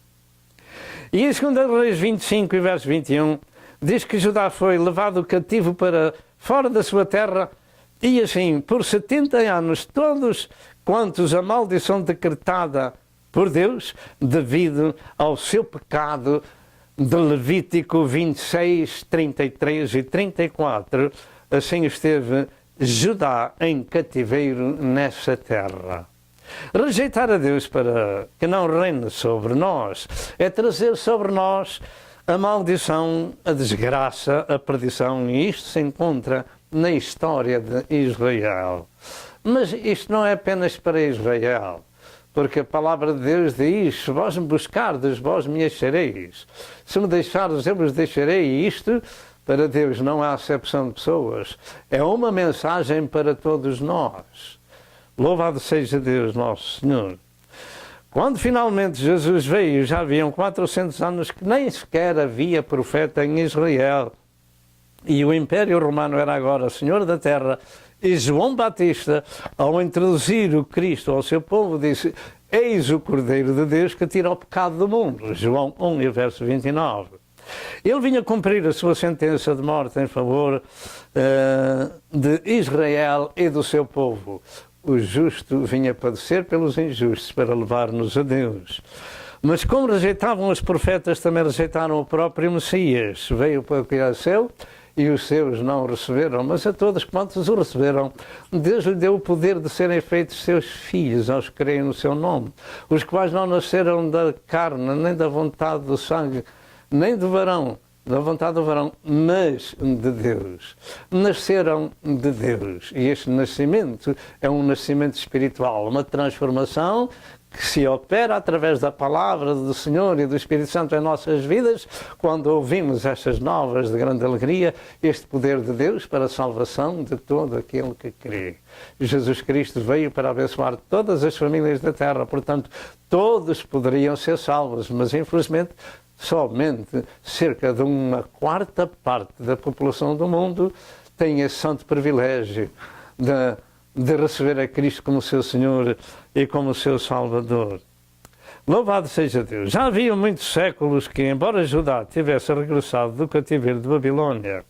Speaker 3: E em 2 Reis 25 e verso 21 diz que Judá foi levado cativo para fora da sua terra, e assim por 70 anos todos quantos a maldição decretada por Deus devido ao seu pecado de Levítico 26, 33 e 34, assim esteve Judá em cativeiro nessa terra. Rejeitar a Deus para que não reine sobre nós é trazer sobre nós a maldição, a desgraça, a perdição, e isto se encontra na história de Israel. Mas isto não é apenas para Israel, porque a palavra de Deus diz: se vós me buscardes, vós me achareis. Se me deixardes, eu vos deixarei. Isto Para Deus não há acepção de pessoas. É uma mensagem para todos nós. Louvado seja Deus, nosso Senhor. Quando finalmente Jesus veio, já haviam 400 anos que nem sequer havia profeta em Israel. E o Império Romano era agora Senhor da Terra. E João Batista, ao introduzir o Cristo ao seu povo, disse: eis o Cordeiro de Deus que tira o pecado do mundo. João 1 e verso 29. Ele vinha cumprir a sua sentença de morte em favor de Israel e do seu povo. O justo vinha padecer pelos injustos para levar-nos a Deus. Mas como rejeitavam os profetas, também rejeitaram o próprio Messias. Veio para o que era seu e os seus não o receberam. Mas a todos quantos o receberam, Deus lhe deu o poder de serem feitos seus filhos, aos que creem no seu nome. Os quais não nasceram da carne, nem da vontade do sangue, nem do varão, da vontade do varão, mas de Deus. Nasceram de Deus. E este nascimento é um nascimento espiritual, uma transformação que se opera através da palavra do Senhor e do Espírito Santo em nossas vidas, quando ouvimos estas novas de grande alegria, este poder de Deus para a salvação de todo aquele que crê. Jesus Cristo veio para abençoar todas as famílias da terra, portanto, todos poderiam ser salvos, mas infelizmente somente cerca de 1/4 parte da população do mundo tem esse santo privilégio de receber a Cristo como seu Senhor e como seu Salvador. Louvado seja Deus! Já havia muitos séculos que, embora Judá tivesse regressado do cativeiro de Babilônia,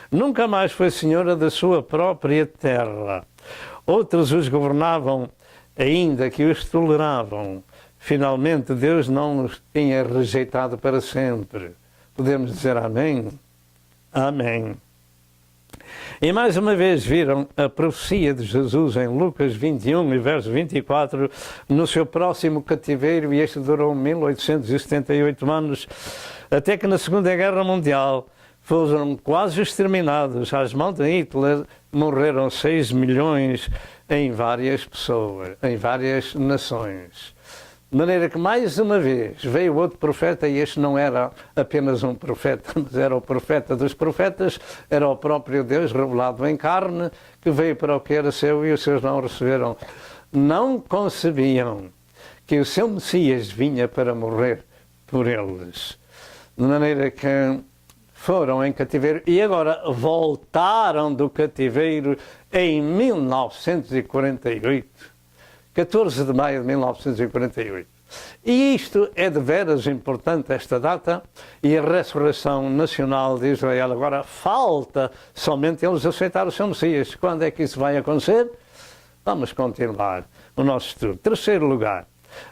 Speaker 3: nunca mais foi senhora da sua própria terra. Outros os governavam, ainda que os toleravam. Finalmente, Deus não os tinha rejeitado para sempre. Podemos dizer amém? Amém. E mais uma vez viram a profecia de Jesus em Lucas 21 e verso 24, no seu próximo cativeiro, e este durou 1878 anos, até que na Segunda Guerra Mundial foram quase exterminados. Às mãos de Hitler morreram 6 milhões em várias pessoas, em várias nações. De maneira que, mais uma vez, veio outro profeta, e este não era apenas um profeta, mas era o profeta dos profetas, era o próprio Deus revelado em carne, que veio para o que era seu e os seus não o receberam. Não concebiam que o seu Messias vinha para morrer por eles. De maneira que foram em cativeiro e agora voltaram do cativeiro em 1948. 14 de maio de 1948. E isto é de veras importante, esta data, e a ressurreição nacional de Israel. Agora falta somente eles aceitar o seu Messias. Quando é que isso vai acontecer? Vamos continuar o nosso estudo. Terceiro lugar,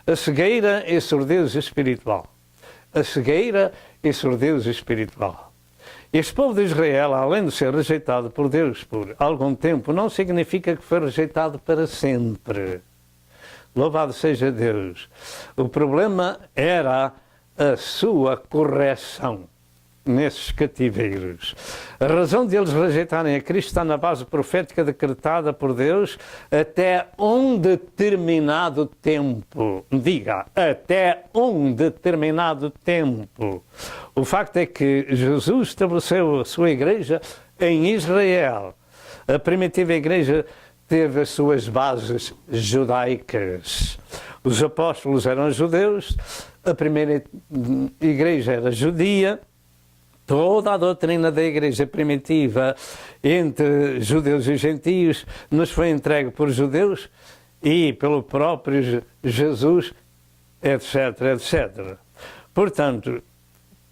Speaker 3: a cegueira e surdez espiritual. A cegueira e surdez espiritual. Este povo de Israel, além de ser rejeitado por Deus por algum tempo, não significa que foi rejeitado para sempre. Louvado seja Deus. O problema era a sua correção nesses cativeiros. A razão de eles rejeitarem a Cristo está na base profética decretada por Deus até um determinado tempo. Diga, até um determinado tempo. O facto é que Jesus estabeleceu a sua igreja em Israel. A primitiva igreja teve as suas bases judaicas. Os apóstolos eram judeus, a primeira igreja era judia, toda a doutrina da igreja primitiva entre judeus e gentios nos foi entregue por judeus e pelo próprio Jesus, etc, etc. Portanto,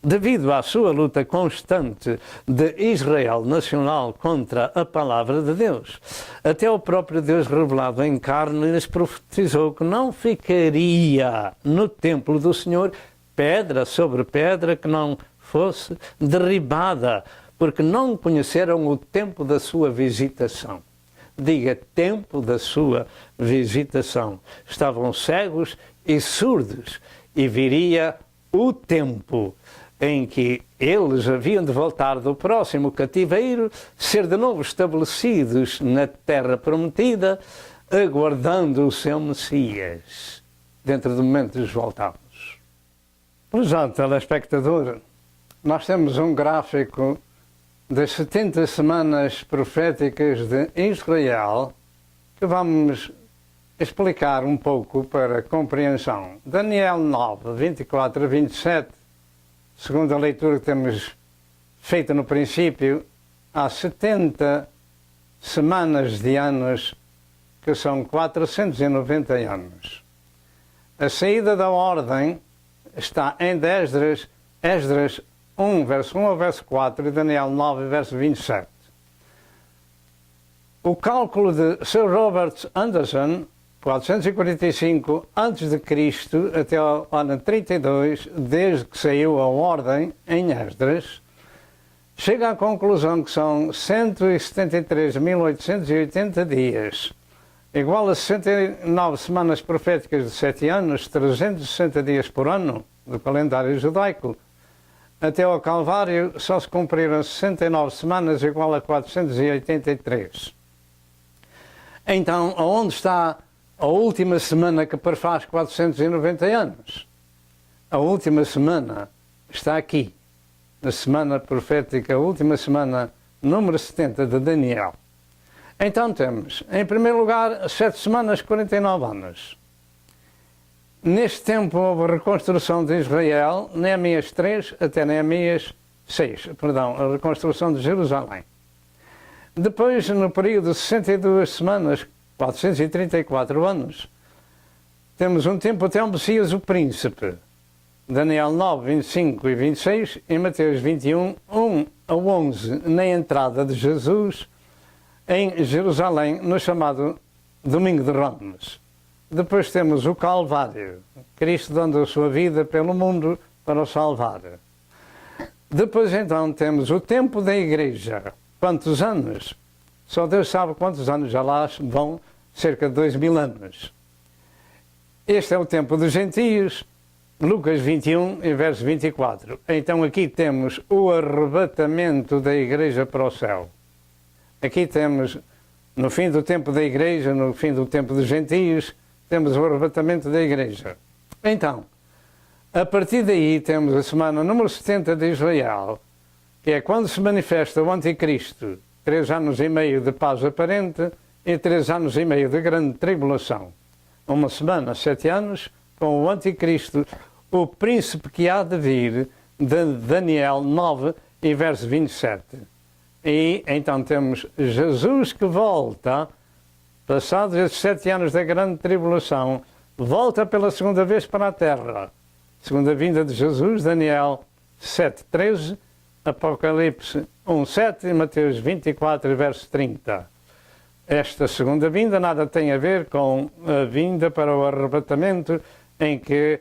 Speaker 3: devido à sua luta constante de Israel nacional contra a palavra de Deus, até o próprio Deus revelado em carne lhes profetizou que não ficaria no templo do Senhor pedra sobre pedra que não fosse derribada, porque não conheceram o tempo da sua visitação. Diga, tempo da sua visitação. Estavam cegos e surdos, e viria o tempo em que eles haviam de voltar do próximo cativeiro, ser de novo estabelecidos na terra prometida, aguardando o seu Messias. Dentro de momentos voltamos. Pois já, telespectador, nós temos um gráfico das 70 semanas proféticas de Israel, que vamos explicar um pouco para compreensão. Daniel 9, 24 a 27, segundo a leitura que temos feita no princípio, há 70 semanas de anos, que são 490 anos. A saída da ordem está em Esdras 1, verso 1 ao verso 4 e Daniel 9, verso 27. O cálculo de Sir Robert Anderson, 445 a.C. até o ano 32, desde que saiu a ordem em Esdras, chega à conclusão que são 173.880 dias, igual a 69 semanas proféticas de 7 anos, 360 dias por ano do calendário judaico. Até ao Calvário só se cumpriram 69 semanas, igual a 483. Então, aonde está a última semana que prefaz 490 anos? A última semana está aqui, na semana profética, a última semana, número 70 de Daniel. Então temos, em primeiro lugar, 7 semanas, 49 anos. Neste tempo houve a reconstrução de Israel, Neemias 3 até Neemias 6, a reconstrução de Jerusalém. Depois, no período de 62 semanas, 434 anos, temos um tempo até o Messias o Príncipe. Daniel 9, 25 e 26 e Mateus 21, 1 a 11, na entrada de Jesus em Jerusalém, no chamado Domingo de Ramos. Depois temos o Calvário, Cristo dando a sua vida pelo mundo para o salvar. Depois então temos o tempo da Igreja. Quantos anos? Só Deus sabe quantos anos, já lá vão cerca de 2000 anos. Este é o tempo dos gentios, Lucas 21 e verso 24. Então aqui temos o arrebatamento da Igreja para o céu. Aqui temos, no fim do tempo da Igreja, no fim do tempo dos gentios, temos o arrebatamento da Igreja. Então, a partir daí temos a semana número 70 de Israel, que é quando se manifesta o Anticristo, 3 anos e meio de paz aparente e 3 anos e meio de grande tribulação. Uma semana, 7 anos, com o Anticristo, o príncipe que há de vir, de Daniel 9 e verso 27. E então temos Jesus que volta, passados esses 7 anos da grande tribulação, volta pela segunda vez para a terra. Segunda vinda de Jesus, Daniel 7:13, Apocalipse 1:7 e Mateus 24, verso 30. Esta segunda vinda nada tem a ver com a vinda para o arrebatamento, em que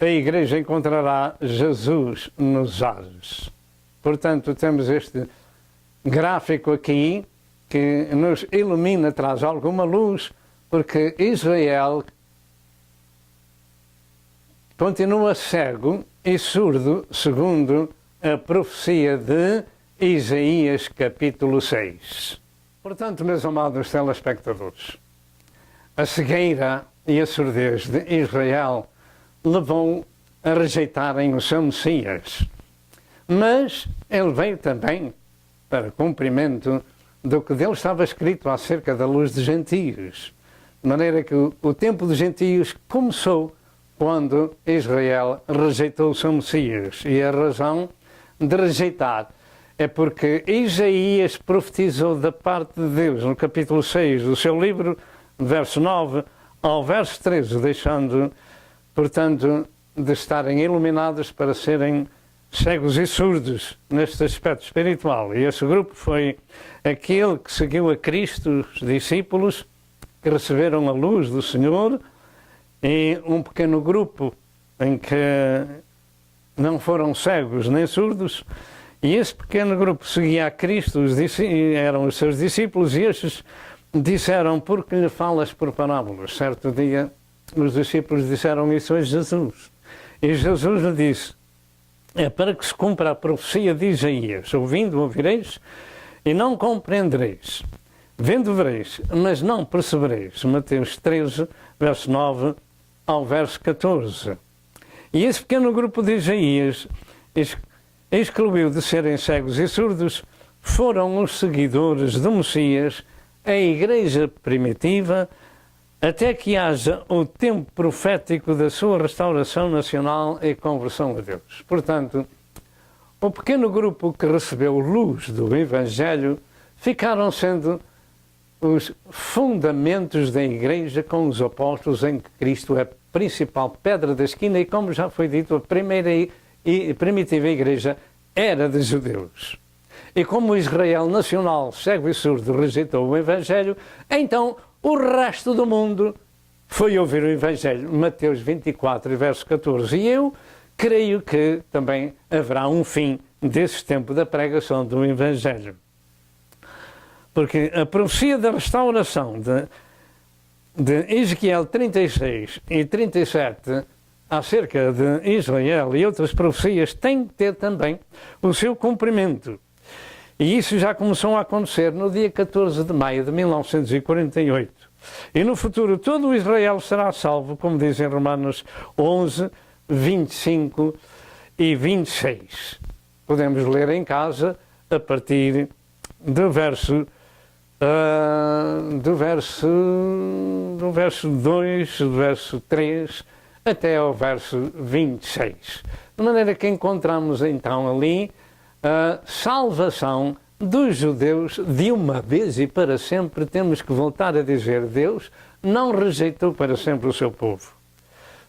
Speaker 3: a Igreja encontrará Jesus nos ares. Portanto, temos este gráfico aqui que nos ilumina, traz alguma luz, porque Israel continua cego e surdo, segundo a profecia de Isaías capítulo 6. Portanto, meus amados telespectadores, a cegueira e a surdez de Israel levou a rejeitarem o seu Messias. Mas ele veio também para cumprimento do que dele estava escrito acerca da luz dos gentios. De maneira que o tempo dos gentios começou quando Israel rejeitou o seu Messias. E a razão de rejeitar é porque Isaías profetizou da parte de Deus, no capítulo 6 do seu livro, verso 9 ao verso 13, deixando, portanto, de estarem iluminados para serem cegos e surdos neste aspecto espiritual. E esse grupo foi aquele que seguiu a Cristo, os discípulos, que receberam a luz do Senhor, e um pequeno grupo em que não foram cegos nem surdos, e esse pequeno grupo seguia a Cristo, eram os seus discípulos, e estes disseram: por que lhe falas por parábolas? Certo dia, os discípulos disseram isso a Jesus. E Jesus lhe disse: é para que se cumpra a profecia de Isaías: ouvindo, ouvireis e não compreendereis. Vendo, vereis, mas não percebereis. Mateus 13, verso 9 ao verso 14. E esse pequeno grupo de Isaías excluiu de serem cegos e surdos foram os seguidores do Messias, a Igreja primitiva, até que haja o tempo profético da sua restauração nacional e conversão a Deus. Portanto, o pequeno grupo que recebeu luz do Evangelho ficaram sendo os fundamentos da Igreja com os apóstolos, em que Cristo é a principal pedra da esquina e, como já foi dito, a primeira e primitiva Igreja era de judeus. E como Israel nacional, cego e surdo, rejeitou o Evangelho, então o resto do mundo foi ouvir o Evangelho. Mateus 24, verso 14. E eu creio que também haverá um fim desse tempo da pregação do Evangelho. Porque a profecia da restauração de Ezequiel 36 e 37 acerca de Israel e outras profecias tem que ter também o seu cumprimento. E isso já começou a acontecer no dia 14 de maio de 1948. E no futuro todo o Israel será salvo, como diz em Romanos 11, 25 e 26. Podemos ler em casa a partir do verso 2, do verso 3 até ao verso 26. De maneira que encontramos então ali a salvação dos judeus de uma vez e para sempre. Temos que voltar a dizer: Deus não rejeitou para sempre o seu povo.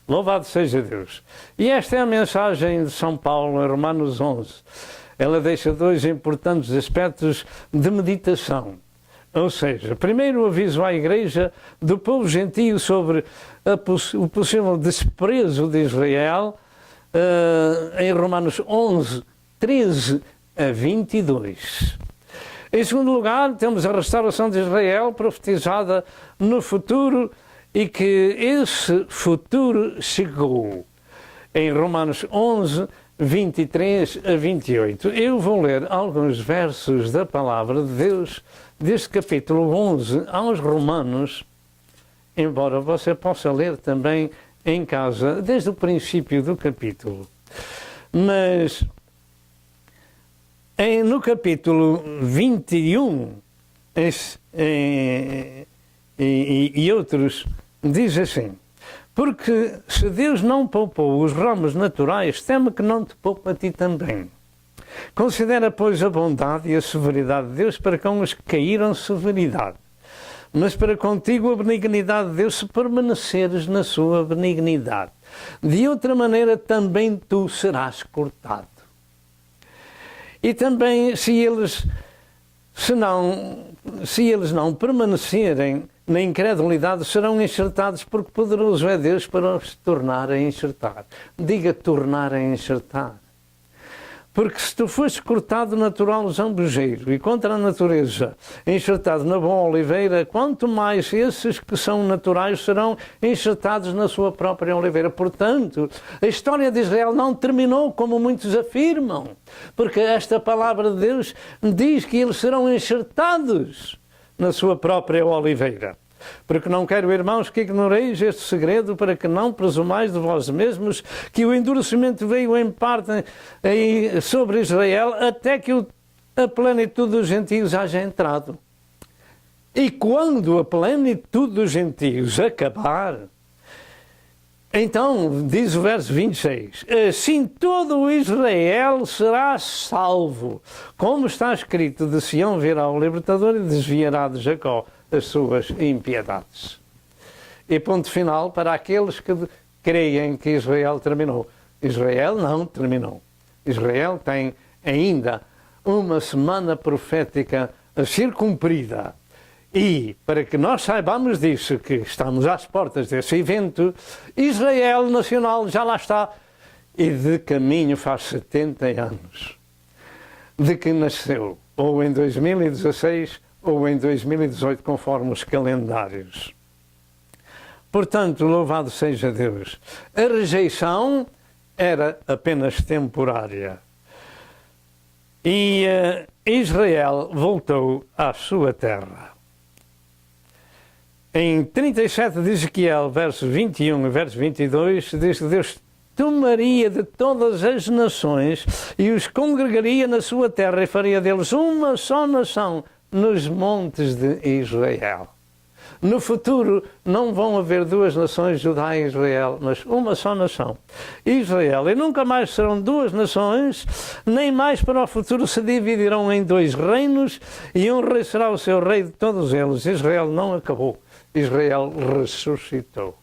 Speaker 3: Louvado seja Deus. E esta é a mensagem de São Paulo em Romanos 11. Ela deixa dois importantes aspectos de meditação. Ou seja, primeiro o aviso à Igreja do povo gentio sobre o possível desprezo de Israel, em Romanos 11, 13 a 22. Em segundo lugar, temos a restauração de Israel profetizada no futuro e que esse futuro chegou. Em Romanos 11, 23 a 28. Eu vou ler alguns versos da Palavra de Deus deste capítulo 11 aos Romanos, embora você possa ler também em casa desde o princípio do capítulo. Mas no capítulo 21 e outros, diz assim: porque se Deus não poupou os ramos naturais, teme que não te poupe a ti também. Considera, pois, a bondade e a severidade de Deus para com os que caíram severidade, mas para contigo a benignidade de Deus, se permaneceres na sua benignidade. De outra maneira também tu serás cortado. E também, se eles não permanecerem na incredulidade, serão enxertados, porque poderoso é Deus para os tornar a enxertar. Diga: tornar a enxertar. Porque se tu foste cortado natural zambujeiro e contra a natureza enxertado na boa oliveira, quanto mais esses que são naturais serão enxertados na sua própria oliveira. Portanto, a história de Israel não terminou como muitos afirmam, porque esta palavra de Deus diz que eles serão enxertados na sua própria oliveira. Porque não quero, irmãos, que ignoreis este segredo, para que não presumais de vós mesmos que o endurecimento veio em parte sobre Israel, até que a plenitude dos gentios haja entrado. E quando a plenitude dos gentios acabar, então, diz o verso 26, assim todo o Israel será salvo. Como está escrito: de Sião virá o libertador e desviará de Jacó as suas impiedades. E ponto final para aqueles que creem que Israel terminou. Israel não terminou. Israel tem ainda uma semana profética a ser cumprida. E, para que nós saibamos disso, que estamos às portas desse evento, Israel nacional já lá está. E de caminho faz 70 anos de que nasceu, ou em 2016 ou em 2018, conforme os calendários. Portanto, louvado seja Deus. A rejeição era apenas temporária. E Israel voltou à sua terra. Em 37 de Ezequiel, verso 21 e verso 22, diz que Deus tomaria de todas as nações e os congregaria na sua terra e faria deles uma só nação nos montes de Israel. No futuro não vão haver duas nações, Judá e Israel, mas uma só nação, Israel. E nunca mais serão duas nações, nem mais para o futuro se dividirão em dois reinos, e um rei será o seu rei de todos eles. Israel não acabou, Israel ressuscitou.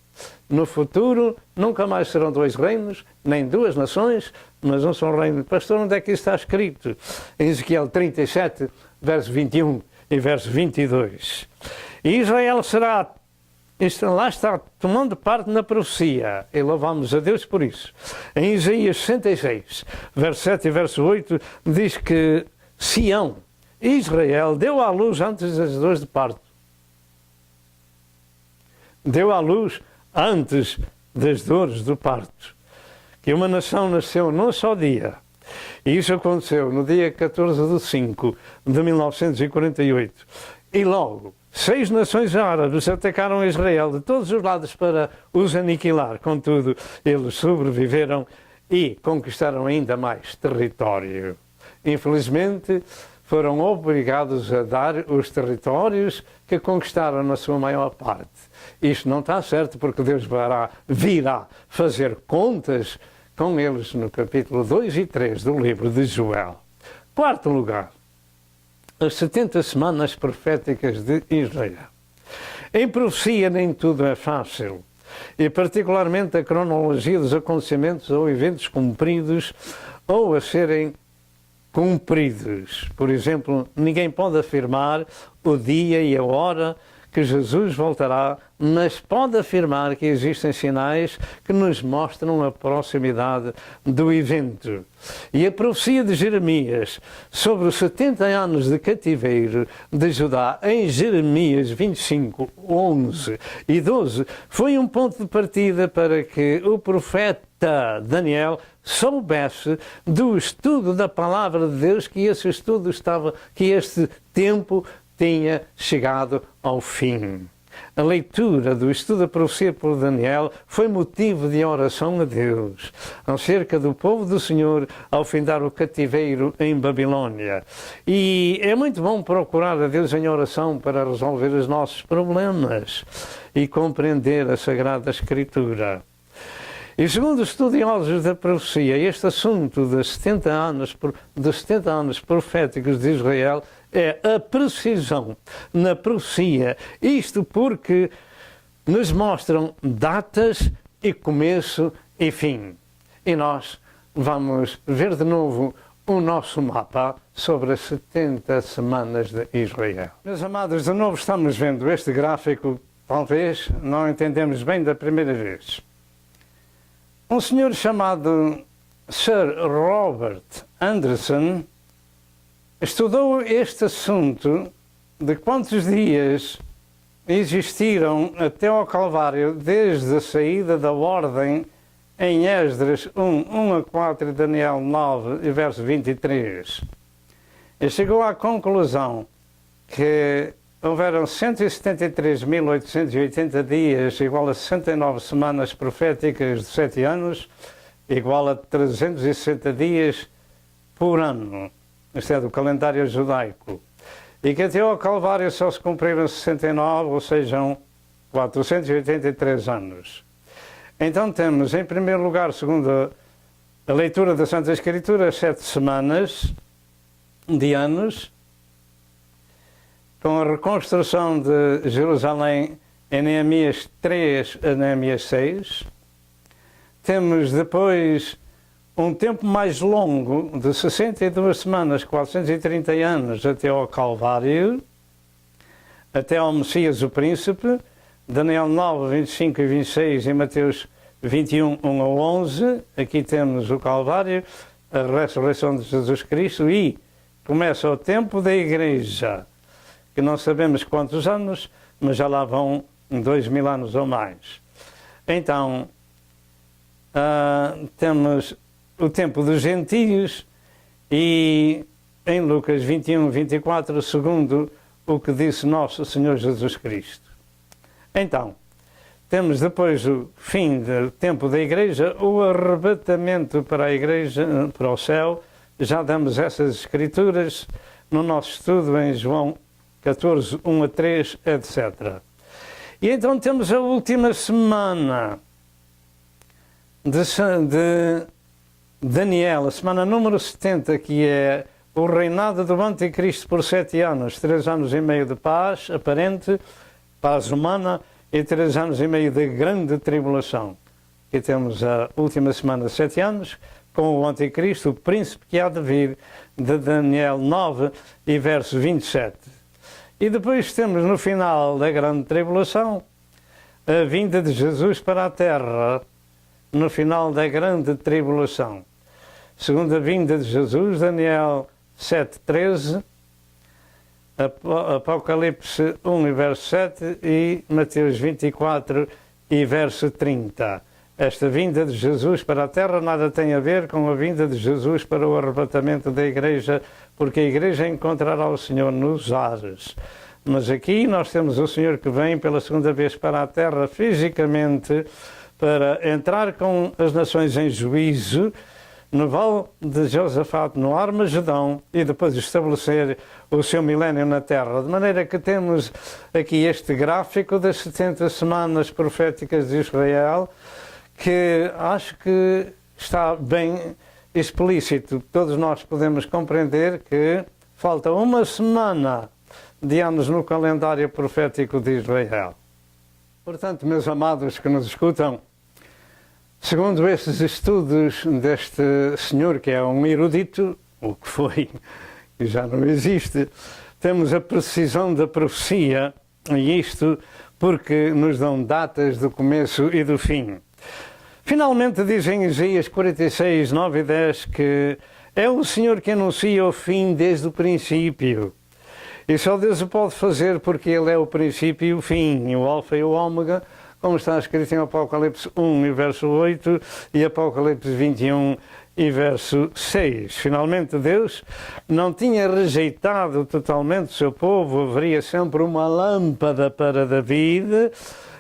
Speaker 3: No futuro nunca mais serão dois reinos, nem duas nações, mas um só reino. Pastor, onde é que isso está escrito? Em Ezequiel 37, verso 21 e verso 22. E Israel será, lá está, tomando parte na profecia, e louvamos a Deus por isso. Em Isaías 66, verso 7 e verso 8, diz que Sião, Israel, deu à luz antes das dores de parto. Deu à luz antes das dores do parto. Que uma nação nasceu num só dia. E isso aconteceu no dia 14 de 5 de 1948. E logo, 6 nações árabes atacaram Israel de todos os lados para os aniquilar. Contudo, eles sobreviveram e conquistaram ainda mais território. Infelizmente, foram obrigados a dar os territórios que conquistaram na sua maior parte. Isto não está certo, porque Deus virá fazer contas com eles no capítulo 2 e 3 do livro de Joel. Quarto lugar, as 70 semanas proféticas de Israel. Em profecia nem tudo é fácil, e particularmente a cronologia dos acontecimentos ou eventos cumpridos ou a serem cumpridos. Por exemplo, ninguém pode afirmar o dia e a hora que Jesus voltará, mas pode afirmar que existem sinais que nos mostram a proximidade do evento. E a profecia de Jeremias sobre os 70 anos de cativeiro de Judá, em Jeremias 25, 11 e 12, foi um ponto de partida para que o profeta Daniel soubesse do estudo da palavra de Deus, que este tempo tinha chegado ao fim. A leitura do estudo da profecia por Daniel foi motivo de oração a Deus acerca do povo do Senhor ao findar o cativeiro em Babilônia. E é muito bom procurar a Deus em oração para resolver os nossos problemas e compreender a Sagrada Escritura. E segundo os estudiosos da profecia, este assunto dos 70 anos proféticos de Israel é a precisão na profecia. Isto porque nos mostram datas e começo e fim. E nós vamos ver de novo o nosso mapa sobre as 70 semanas de Israel. Meus amados, de novo estamos vendo este gráfico, talvez não entendemos bem da primeira vez. Um senhor chamado Sir Robert Anderson estudou este assunto de quantos dias existiram até ao Calvário desde a saída da ordem em Esdras 1 a 4 e Daniel 9 e verso 23. E chegou à conclusão que houveram 173.880 dias, igual a 69 semanas proféticas de 7 anos, igual a 360 dias por ano. Isto é do calendário judaico. E que até ao Calvário só se cumpriram 69, ou seja, 483 anos. Então temos, em primeiro lugar, segundo a leitura da Santa Escritura, 7 semanas de anos, com a reconstrução de Jerusalém em Neemias 3 a Neemias 6. Temos depois um tempo mais longo, de 62 semanas, 430 anos, até ao Calvário, até ao Messias o Príncipe, Daniel 9, 25 e 26 e Mateus 21, 1 a 11. Aqui temos o Calvário, a ressurreição de Jesus Cristo, e começa o tempo da Igreja, que não sabemos quantos anos, mas já lá vão 2000 anos ou mais. Então, temos o tempo dos gentios e em Lucas 21, 24, segundo o que disse nosso Senhor Jesus Cristo. Então, temos depois o fim do tempo da igreja, o arrebatamento para a igreja, para o céu. Já damos essas escrituras no nosso estudo em João 14, 1 a 3, etc. E então temos a última semana de Daniel, a semana número 70, que é o reinado do Anticristo por 7 anos, 3 anos e meio de paz aparente, paz humana, e 3 anos e meio de grande tribulação. Aqui temos a última semana de 7 anos, com o Anticristo, o príncipe que há de vir, de Daniel 9 e verso 27. E depois temos no final da grande tribulação, a vinda de Jesus para a terra, no final da grande tribulação. Segunda vinda de Jesus, Daniel 7:13, Apocalipse 1 e verso 7 e Mateus 24 e verso 30. Esta vinda de Jesus para a terra nada tem a ver com a vinda de Jesus para o arrebatamento da igreja, porque a igreja encontrará o Senhor nos ares. Mas aqui nós temos o Senhor que vem pela segunda vez para a terra fisicamente, para entrar com as nações em juízo, no Vale de Josafate, no Armagedão, e depois estabelecer o seu milénio na Terra. De maneira que temos aqui este gráfico das 70 semanas proféticas de Israel, que acho que está bem explícito. Todos nós podemos compreender que falta uma semana de anos no calendário profético de Israel. Portanto, meus amados que nos escutam, segundo estes estudos deste senhor, que é um erudito, o que foi, e já não existe, temos a precisão da profecia, e isto porque nos dão datas do começo e do fim. Finalmente diz em Isaías 46, 9 e 10 que é o Senhor que anuncia o fim desde o princípio. E só Deus o pode fazer porque Ele é o princípio e o fim, o alfa e o ômega, como está escrito em Apocalipse 1 e verso 8 e Apocalipse 21 e verso 6. Finalmente Deus não tinha rejeitado totalmente o seu povo, haveria sempre uma lâmpada para David,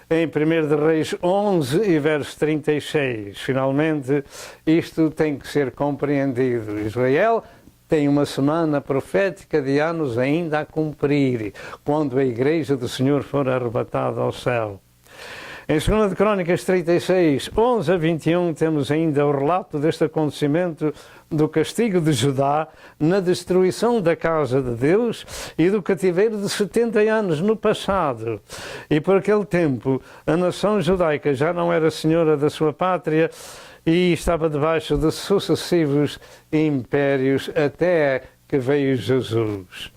Speaker 3: em 1 de Reis 11 e verso 36. Finalmente isto tem que ser compreendido. Israel tem uma semana profética de anos ainda a cumprir, quando a igreja do Senhor for arrebatada ao céu. Em 2 de Crônicas 36, 11 a 21, temos ainda o relato deste acontecimento do castigo de Judá na destruição da casa de Deus e do cativeiro de 70 anos no passado. E por aquele tempo, a nação judaica já não era senhora da sua pátria e estava debaixo de sucessivos impérios até que veio Jesus.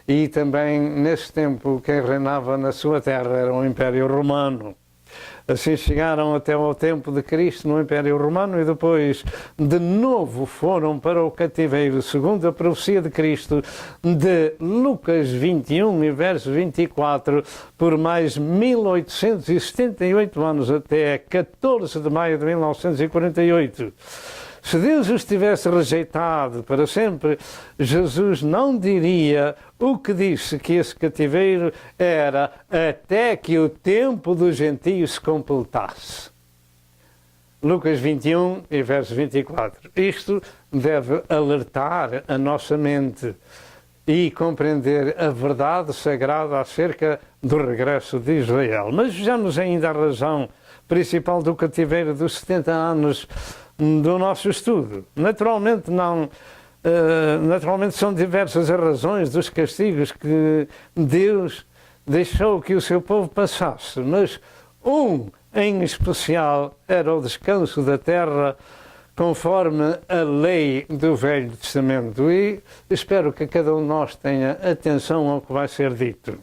Speaker 3: E também, nesse tempo, quem reinava na sua terra era o Império Romano. Assim chegaram até ao tempo de Cristo no Império Romano e depois de novo foram para o cativeiro, segundo a profecia de Cristo de Lucas 21 e verso 24, por mais 1878 anos, até 14 de maio de 1948. Se Deus os tivesse rejeitado para sempre, Jesus não diria o que disse, que esse cativeiro era até que o tempo dos gentios se completasse. Lucas 21 e verso 24. Isto deve alertar a nossa mente e compreender a verdade sagrada acerca do regresso de Israel. Mas vejamos ainda a razão principal do cativeiro dos 70 anos do nosso estudo. Naturalmente são diversas as razões dos castigos que Deus deixou que o seu povo passasse, mas um em especial era o descanso da terra conforme a lei do Velho Testamento, e espero que cada um de nós tenha atenção ao que vai ser dito.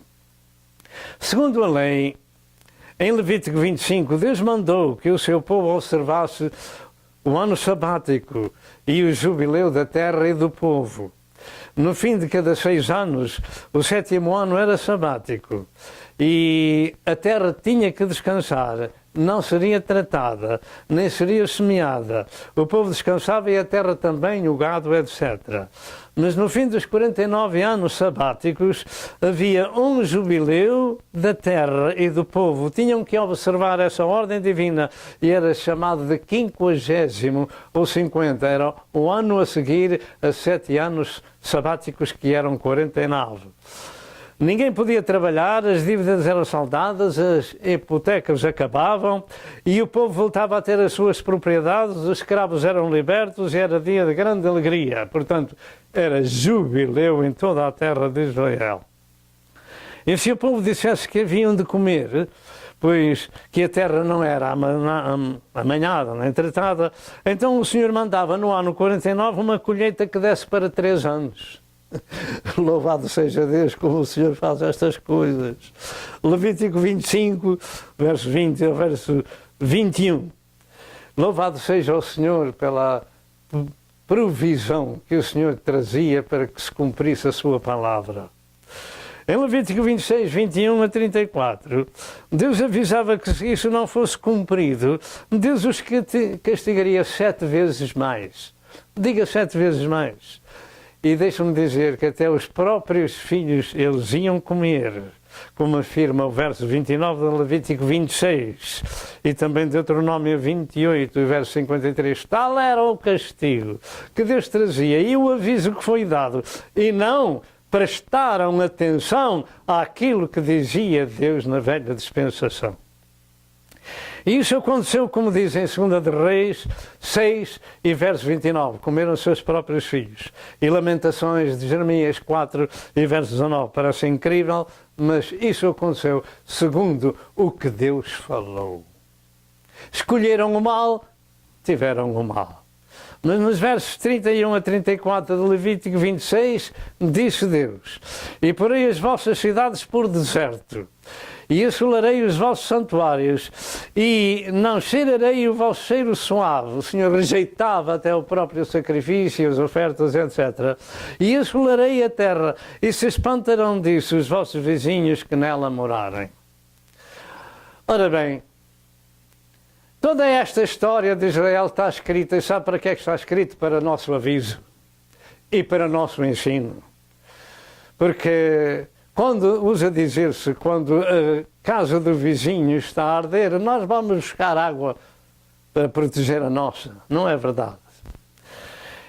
Speaker 3: Segundo a lei, em Levítico 25, Deus mandou que o seu povo observasse o ano sabático e o jubileu da terra e do povo. no fim de cada 6 anos, o 7º ano era sabático e a terra tinha que descansar, não seria tratada, nem seria semeada. O povo descansava e a terra também, o gado, etc. Mas no fim dos 49 anos sabáticos, havia um jubileu da terra e do povo. Tinham que observar essa ordem divina e era chamado de 50º ou 50. Era o ano a seguir a 7 anos sabáticos, que eram 49. Ninguém podia trabalhar, as dívidas eram saldadas, as hipotecas acabavam e o povo voltava a ter as suas propriedades, os escravos eram libertos e era dia de grande alegria. Portanto, era jubileu em toda a terra de Israel. E se o povo dissesse que haviam de comer, pois que a terra não era amanhada nem tratada, então o Senhor mandava no ano 49 uma colheita que desse para 3 anos. Louvado seja Deus como o Senhor faz estas coisas. Levítico 25, verso 20 ao verso 21. Louvado seja o Senhor pela provisão que o Senhor trazia para que se cumprisse a sua palavra. Em Levítico 26, 21 a 34, Deus avisava que se isso não fosse cumprido, Deus os castigaria 7 vezes mais. Diga 7 vezes mais. E deixa-me dizer que até os próprios filhos eles iam comer, como afirma o verso 29 de Levítico 26 e também de Deuteronômio 28, verso 53. Tal era o castigo que Deus trazia e o aviso que foi dado, e não prestaram atenção àquilo que dizia Deus na velha dispensação. E isso aconteceu, como diz em 2 de Reis 6 e verso 29, comeram seus próprios filhos. E Lamentações de Jeremias 4 e verso 19, parece incrível, mas isso aconteceu segundo o que Deus falou. Escolheram o mal, tiveram o mal. Mas nos versos 31 a 34 de Levítico 26, disse Deus: e porei as vossas cidades por deserto, e assolarei os vossos santuários, e não cheirarei o vosso cheiro suave. O Senhor rejeitava até o próprio sacrifício, as ofertas, etc. E assolarei a terra, e se espantarão disso os vossos vizinhos que nela morarem. Ora bem, toda esta história de Israel está escrita, e sabe para que é que está escrito? Para nosso aviso e para nosso ensino. Porque quando usa dizer-se, quando a casa do vizinho está a arder, nós vamos buscar água para proteger a nossa. Não é verdade.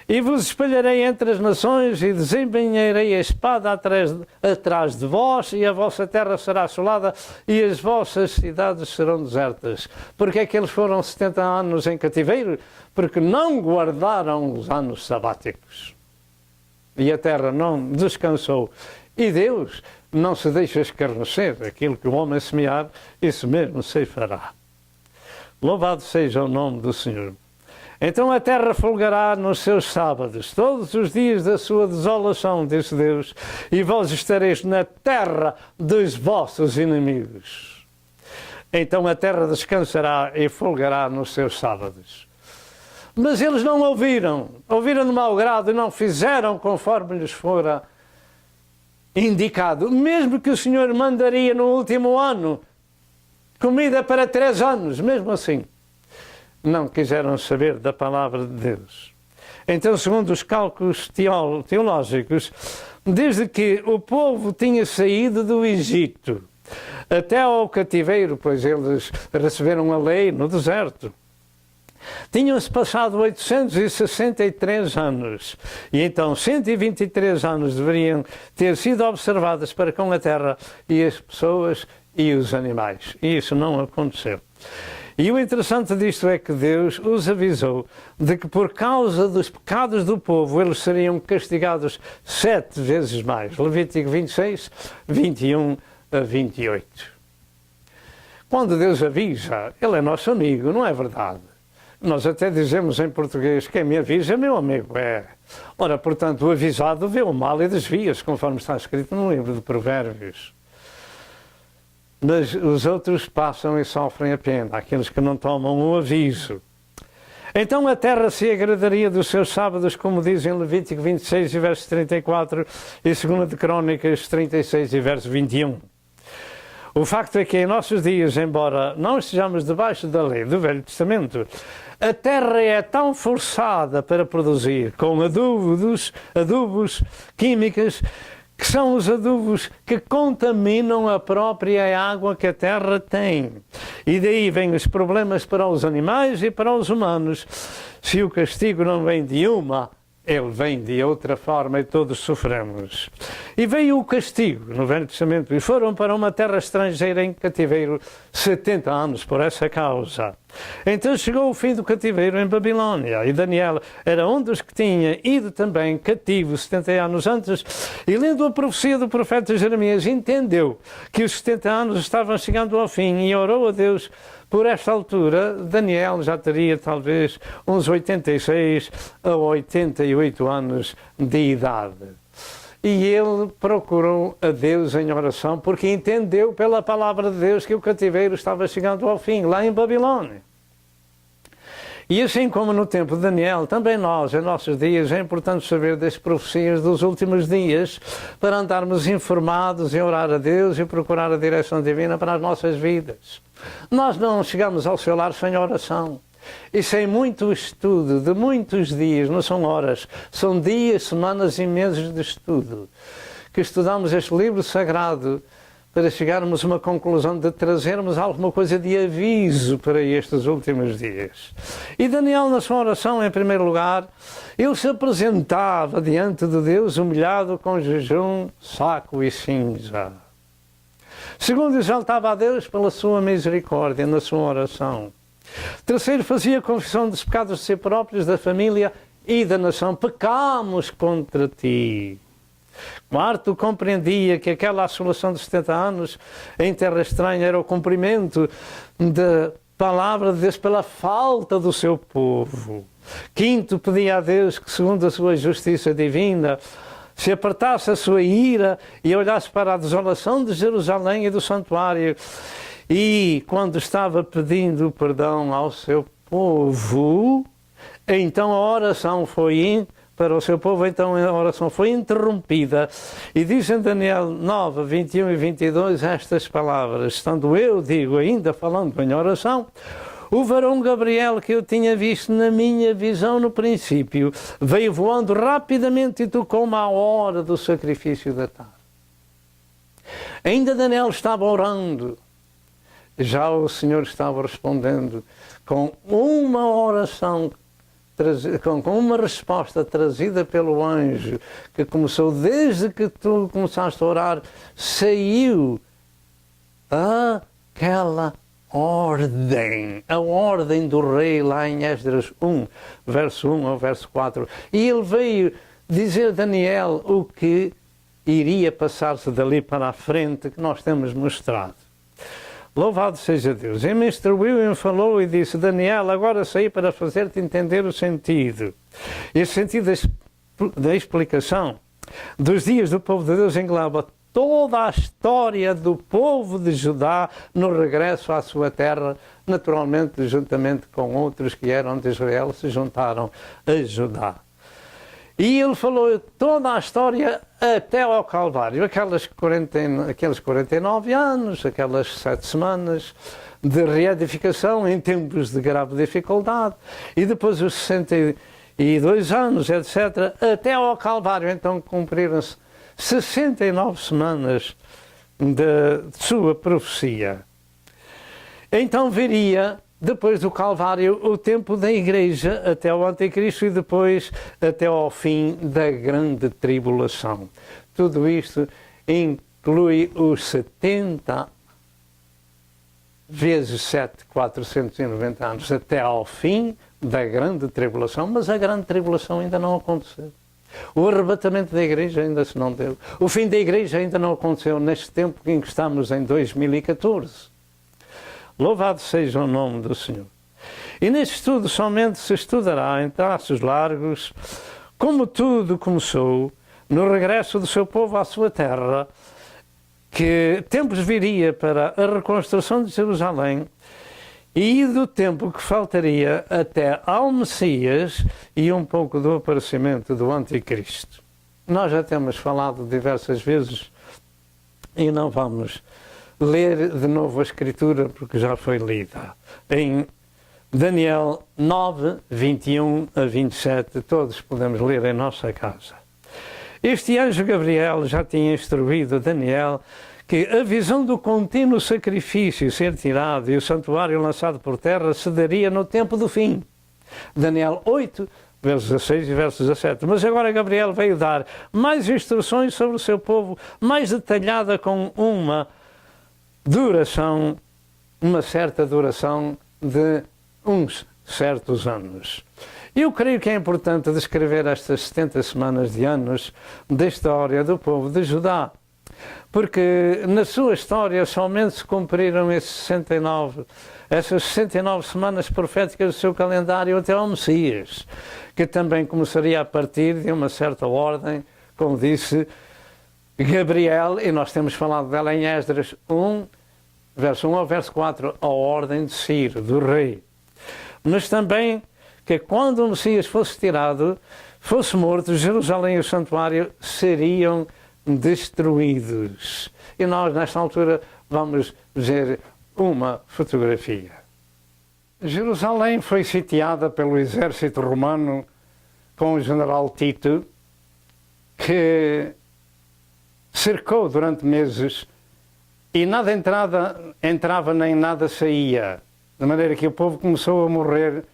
Speaker 3: E vos espalharei entre as nações e desempenharei a espada atrás de vós, e a vossa terra será assolada e as vossas cidades serão desertas. Porque é que eles foram 70 anos em cativeiro? Porque não guardaram os anos sabáticos. E a terra não descansou. E Deus não se deixa escarnecer. Aquilo que o homem semear, isso mesmo se fará. Louvado seja o nome do Senhor. Então a terra folgará nos seus sábados, todos os dias da sua desolação, disse Deus, e vós estareis na terra dos vossos inimigos. Então a terra descansará e folgará nos seus sábados. Mas eles não ouviram de mau grado e não fizeram conforme lhes fora indicado, mesmo que o Senhor mandaria no último ano comida para 3 anos, mesmo assim. Não quiseram saber da palavra de Deus. Então, segundo os cálculos teológicos, desde que o povo tinha saído do Egito até ao cativeiro, pois eles receberam a lei no deserto, tinham-se passado 863 anos. E então 123 anos deveriam ter sido observadas para com a terra e as pessoas e os animais. E isso não aconteceu. E o interessante disto é que Deus os avisou de que por causa dos pecados do povo eles seriam castigados 7 vezes mais. Levítico 26, 21 a 28. Quando Deus avisa, Ele é nosso amigo, não é verdade? Nós até dizemos em português: quem me avisa é meu amigo. É. Ora, portanto, o avisado vê o mal e desvia-se, conforme está escrito no livro de Provérbios. Mas os outros passam e sofrem a pena, aqueles que não tomam o aviso. Então a terra se agradaria dos seus sábados, como diz em Levítico 26 e verso 34 e 2 de Crônicas 36 e verso 21. O facto é que em nossos dias, embora não estejamos debaixo da lei do Velho Testamento, a terra é tão forçada para produzir com adubos químicos, que são os adubos que contaminam a própria água que a terra tem. E daí vêm os problemas para os animais e para os humanos. Se o castigo não vem de uma, ele vem de outra forma e todos sofremos. E veio o castigo no Velho Testamento e foram para uma terra estrangeira em cativeiro 70 anos por essa causa. Então chegou o fim do cativeiro em Babilônia e Daniel era um dos que tinha ido também cativo 70 anos antes e lendo a profecia do profeta Jeremias entendeu que os 70 anos estavam chegando ao fim e orou a Deus. Por esta altura, Daniel já teria talvez uns 86 a 88 anos de idade. E ele procurou a Deus em oração porque entendeu pela palavra de Deus que o cativeiro estava chegando ao fim, lá em Babilônia. E assim como no tempo de Daniel, também nós, em nossos dias, é importante saber das profecias dos últimos dias para andarmos informados e orar a Deus e procurar a direção divina para as nossas vidas. Nós não chegamos ao seu lar sem oração. E sem muito estudo, de muitos dias, não são horas, são dias, semanas e meses de estudo, que estudamos este livro sagrado para chegarmos a uma conclusão de trazermos alguma coisa de aviso para estes últimos dias. E Daniel, na sua oração, em primeiro lugar, ele se apresentava diante de Deus humilhado com jejum, saco e cinza. Segundo, exaltava a Deus pela sua misericórdia na sua oração. Terceiro, fazia confissão dos pecados de si próprios, da família e da nação. Pecamos contra ti. Quarto, compreendia que aquela assolação de 70 anos em terra estranha era o cumprimento da palavra de Deus pela falta do seu povo. Quinto, pedia a Deus que, segundo a sua justiça divina, se apartasse a sua ira e olhasse para a desolação de Jerusalém e do santuário. E quando estava pedindo perdão ao seu povo, então a oração foi para o seu povo, então a oração foi interrompida. E diz em Daniel 9, 21 e 22 estas palavras, estando eu, digo, ainda falando em oração, o varão Gabriel que eu tinha visto na minha visão no princípio, veio voando rapidamente e tocou-me à hora do sacrifício da tarde. Ainda Daniel estava orando, já o Senhor estava respondendo com uma oração, com uma resposta trazida pelo anjo, que começou desde que tu começaste a orar, saiu aquela ordem, a ordem do rei lá em Esdras 1, verso 1 ao verso 4. E ele veio dizer a Daniel o que iria passar-se dali para a frente, que nós temos mostrado. Louvado seja Deus. E Mr. William falou e disse, Daniel, agora saí para fazer-te entender o sentido. E o sentido da explicação dos dias do povo de Deus engloba toda a história do povo de Judá no regresso à sua terra, naturalmente, juntamente com outros que eram de Israel, se juntaram a Judá. E ele falou toda a história até ao Calvário, aqueles 49 anos, aquelas 7 semanas de reedificação em tempos de grave dificuldade, e depois os 62 anos, etc., até ao Calvário. Então cumpriram-se 69 semanas de sua profecia. Então viria, depois do Calvário, o tempo da Igreja até o Anticristo e depois até ao fim da grande tribulação. Tudo isto inclui os 70 vezes 7, 490 anos, até ao fim da grande tribulação, mas a grande tribulação ainda não aconteceu. O arrebatamento da Igreja ainda se não deu. O fim da Igreja ainda não aconteceu neste tempo em que estamos em 2014. Louvado seja o nome do Senhor. E neste estudo somente se estudará em traços largos como tudo começou no regresso do seu povo à sua terra, que tempos viria para a reconstrução de Jerusalém e do tempo que faltaria até ao Messias e um pouco do aparecimento do Anticristo. Nós já temos falado diversas vezes e não vamos ler de novo a Escritura porque já foi lida. Em Daniel 9, 21 a 27, todos podemos ler em nossa casa. Este anjo Gabriel já tinha instruído Daniel que a visão do contínuo sacrifício ser tirado e o santuário lançado por terra se daria no tempo do fim. Daniel 8, versos 16 e versos 17. Mas agora Gabriel veio dar mais instruções sobre o seu povo, mais detalhada, com uma certa duração de uns certos anos. Eu creio que é importante descrever estas 70 semanas de anos da história do povo de Judá, porque na sua história somente se cumpriram essas 69 semanas proféticas do seu calendário até ao Messias, que também começaria a partir de uma certa ordem, como disse Gabriel, e nós temos falado dela em Esdras 1, verso 1 ao verso 4, a ordem de Ciro, do rei. Mas também que quando o Messias fosse tirado, fosse morto, Jerusalém e o santuário seriam destruídos. E nós, nesta altura, vamos ver uma fotografia. Jerusalém foi sitiada pelo exército romano com o general Tito, que cercou durante meses e nada entrava nem nada saía, de maneira que o povo começou a morrer,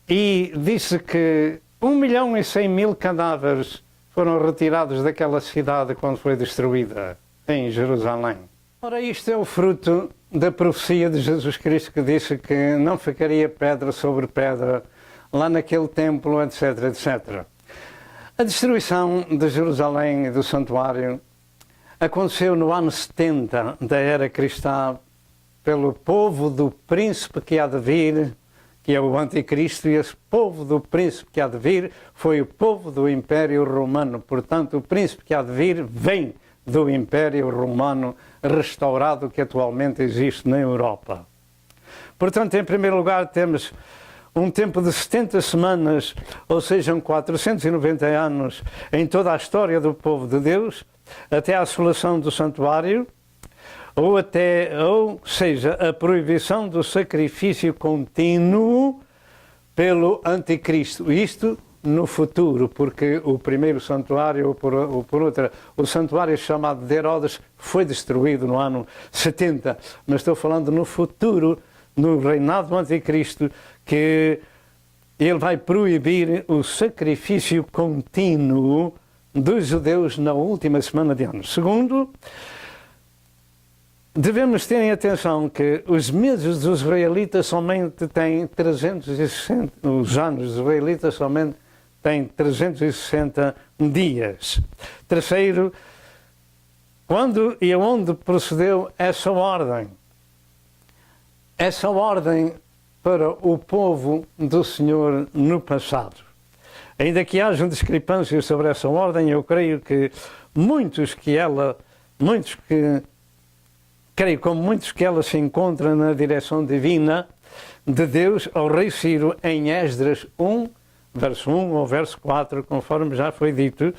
Speaker 3: e disse que 1.100.000 cadáveres foram retirados daquela cidade quando foi destruída em Jerusalém. Ora, isto é o fruto da profecia de Jesus Cristo, que disse que não ficaria pedra sobre pedra lá naquele templo, etc, etc. A destruição de Jerusalém e do santuário aconteceu no ano 70 da era cristã pelo povo do príncipe que há de vir, que é o Anticristo, e esse povo do príncipe que há de vir foi o povo do Império Romano. Portanto, o príncipe que há de vir vem do Império Romano restaurado que atualmente existe na Europa. Portanto, em primeiro lugar, temos um tempo de 70 semanas, ou seja, 490 anos, em toda a história do povo de Deus, até a assolação do santuário, ou seja, a proibição do sacrifício contínuo pelo Anticristo. Isto no futuro, porque o primeiro santuário, ou por outra, o santuário chamado de Herodes foi destruído no ano 70, mas estou falando no futuro, no reinado do Anticristo, que ele vai proibir o sacrifício contínuo dos judeus na última semana de ano. Segundo, devemos ter em atenção que os meses dos israelitas somente têm 360, os anos dos israelitas somente têm 360 dias. Terceiro, quando e aonde procedeu essa ordem? Essa ordem para o povo do Senhor no passado. Ainda que hajam discrepâncias sobre essa ordem, eu creio que como muitos que ela se encontra na direção divina de Deus ao rei Ciro em Esdras 1, verso 1 ao verso 4, conforme já foi dito,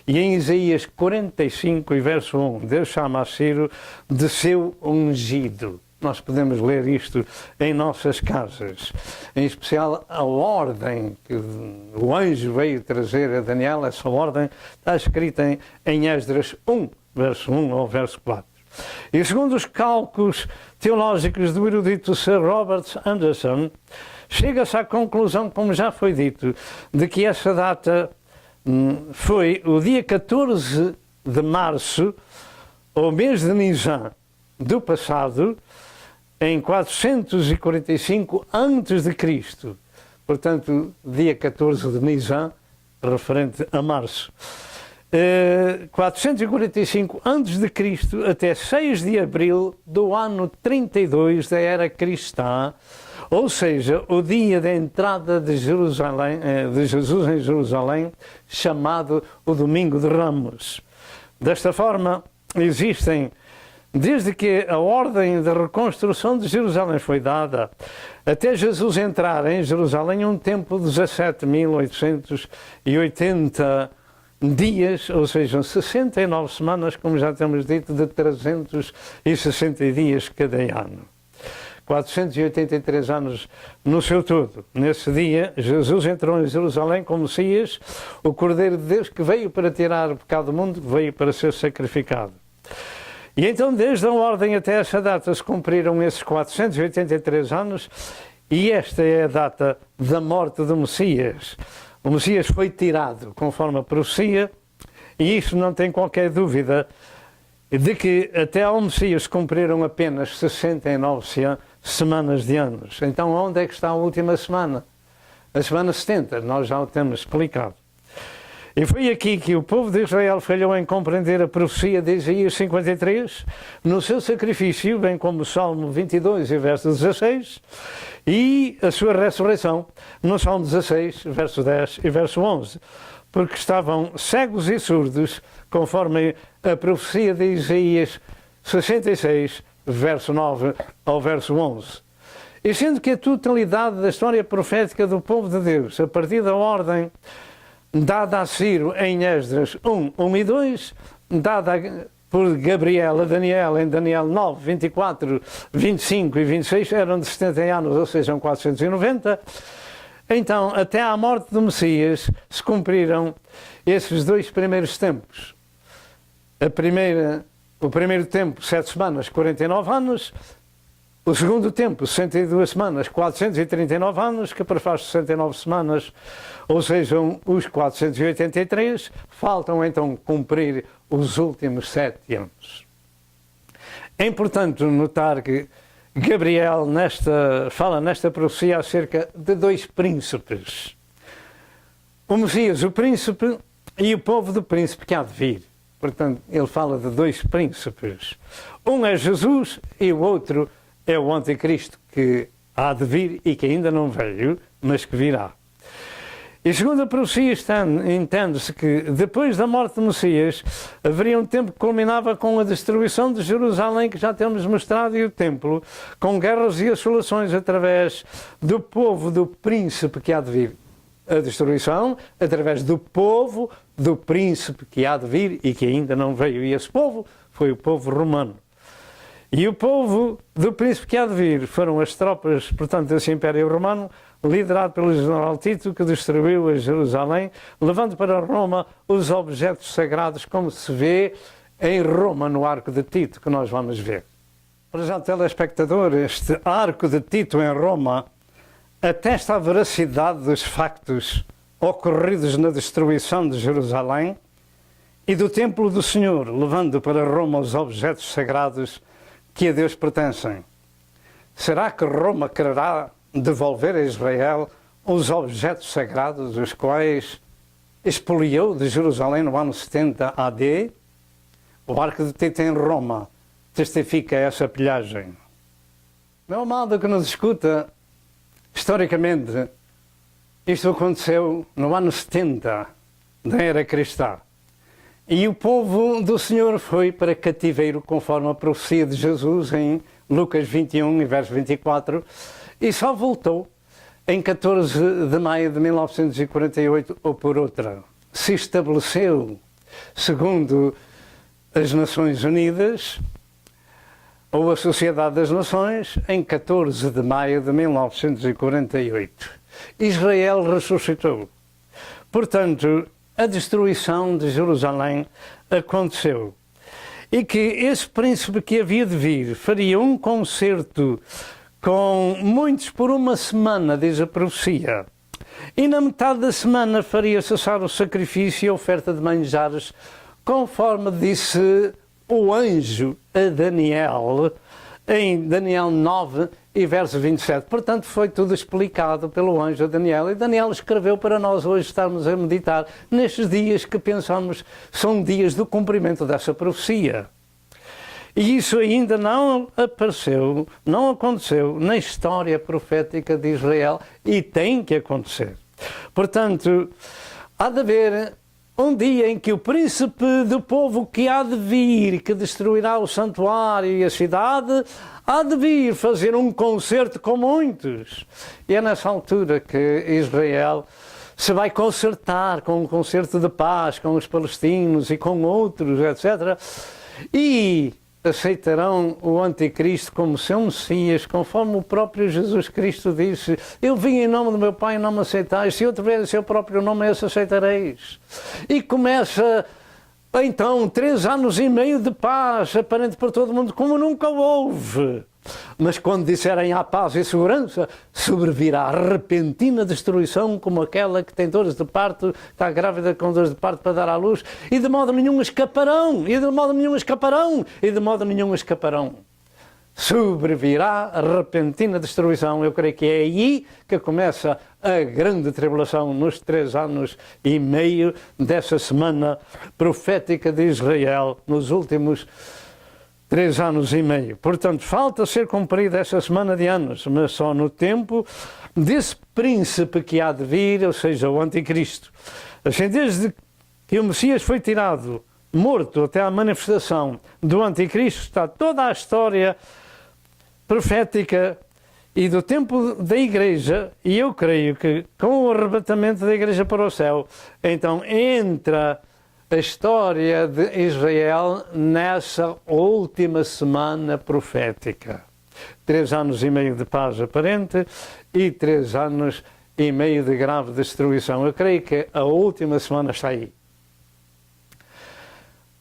Speaker 3: e em Isaías 45 e verso 1, Deus chama a Ciro de seu ungido. Nós podemos ler isto em nossas casas, em especial a ordem que o anjo veio trazer a Daniel. Essa ordem está escrita em Esdras 1, verso 1 ao verso 4. E segundo os cálculos teológicos do erudito Sir Robert Anderson, chega-se à conclusão, como já foi dito, de que essa data foi o dia 14 de março, ou mês de Nisan do passado, em 445 a.C. Portanto, dia 14 de Nisan, referente a março. 445 a.C. até 6 de abril do ano 32 da era cristã, ou seja, o dia da entrada de Jesus em Jerusalém, chamado o Domingo de Ramos. Desta forma, existem desde que a ordem de reconstrução de Jerusalém foi dada, até Jesus entrar em Jerusalém, um tempo de 17.880 dias, ou seja, 69 semanas, como já temos dito, de 360 dias cada ano. 483 anos no seu todo. Nesse dia, Jesus entrou em Jerusalém como Messias, o Cordeiro de Deus que veio para tirar o pecado do mundo, veio para ser sacrificado. E então, desde a ordem até essa data, se cumpriram esses 483 anos, e esta é a data da morte do Messias. O Messias foi tirado, conforme a profecia, e isso não tem qualquer dúvida de que até ao Messias se cumpriram apenas 69 semanas de anos. Então, onde é que está a última semana? A semana 70, nós já o temos explicado. E foi aqui que o povo de Israel falhou em compreender a profecia de Isaías 53, no seu sacrifício, bem como o Salmo 22 e verso 16, e a sua ressurreição, no Salmo 16, verso 10 e verso 11, porque estavam cegos e surdos, conforme a profecia de Isaías 66, verso 9 ao verso 11. E sendo que a totalidade da história profética do povo de Deus, a partir da ordem dada a Ciro em Esdras 1, 1 e 2, dada por Gabriel a Daniel em Daniel 9, 24, 25 e 26, eram de 70 anos, ou seja, 490. Então, até à morte do Messias, se cumpriram esses dois primeiros tempos. O primeiro tempo, 7 semanas, 49 anos. O segundo tempo, 62 semanas, 439 anos, que prefaz 69 semanas, ou sejam, os 483, faltam então cumprir os últimos 7 anos. É importante notar que Gabriel fala nesta profecia acerca de dois príncipes. O Messias, o príncipe, e o povo do príncipe que há de vir. Portanto, ele fala de dois príncipes. Um é Jesus e o outro é o anticristo que há de vir e que ainda não veio, mas que virá. E segundo a profecia, entende-se que depois da morte do Messias haveria um tempo que culminava com a destruição de Jerusalém, que já temos mostrado, e o templo, com guerras e assolações através do povo do príncipe que há de vir. A destruição através do povo do príncipe que há de vir e que ainda não veio. E esse povo foi o povo romano. E o povo do príncipe que há de vir foram as tropas, portanto, desse Império Romano, liderado pelo general Tito, que destruiu a Jerusalém, levando para Roma os objetos sagrados, como se vê em Roma, no Arco de Tito, que nós vamos ver. Para já, telespectador, este Arco de Tito em Roma atesta a veracidade dos factos ocorridos na destruição de Jerusalém e do Templo do Senhor, levando para Roma os objetos sagrados que a Deus pertencem. Será que Roma quererá devolver a Israel os objetos sagrados, os quais expoliou de Jerusalém no ano 70 AD? O Arco de Tito em Roma testifica essa pilhagem. Meu amado que nos escuta, historicamente, isto aconteceu no ano 70 da era cristã. E o povo do Senhor foi para cativeiro, conforme a profecia de Jesus em Lucas 21, verso 24, e só voltou em 14 de maio de 1948 ou por outra. Se estabeleceu, segundo as Nações Unidas, ou a Sociedade das Nações, em 14 de maio de 1948. Israel ressuscitou. Portanto, a destruição de Jerusalém aconteceu. E que esse príncipe que havia de vir faria um concerto com muitos por uma semana, diz a profecia. E na metade da semana faria cessar o sacrifício e a oferta de manjares, conforme disse o anjo a Daniel, em Daniel 9 e verso 27. Portanto, foi tudo explicado pelo anjo a Daniel. E Daniel escreveu para nós hoje estarmos a meditar nestes dias que pensamos são dias do cumprimento dessa profecia. E isso ainda não apareceu, não aconteceu na história profética de Israel e tem que acontecer. Portanto, há de haver um dia em que o príncipe do povo que há de vir, que destruirá o santuário e a cidade, há de vir fazer um concerto com muitos. E é nessa altura que Israel se vai concertar com um concerto de paz com os palestinos e com outros, etc. E aceitarão o anticristo como seu Messias, conforme o próprio Jesus Cristo disse: eu vim em nome do meu Pai e não me aceitais, se outro vier em seu próprio nome, esse aceitareis. E começa então 3 anos e meio de paz, aparente por todo o mundo, como nunca houve. Mas quando disserem há paz e segurança, sobrevirá repentina destruição, como aquela que tem dores de parto, está grávida com dores de parto para dar à luz, e de modo nenhum escaparão, e de modo nenhum escaparão, e de modo nenhum escaparão. Sobrevirá repentina destruição. Eu creio que é aí que começa a grande tribulação, nos 3 anos e meio dessa semana profética de Israel, nos últimos 3 anos e meio. Portanto, falta ser cumprida essa semana de anos, mas só no tempo desse príncipe que há de vir, ou seja, o anticristo. Assim, desde que o Messias foi tirado, morto, até à manifestação do anticristo, está toda a história profética e do tempo da Igreja, e eu creio que com o arrebatamento da Igreja para o céu, então entra a história de Israel nessa última semana profética. 3 anos e meio de paz aparente e 3 anos e meio de grave destruição. Eu creio que a última semana está aí.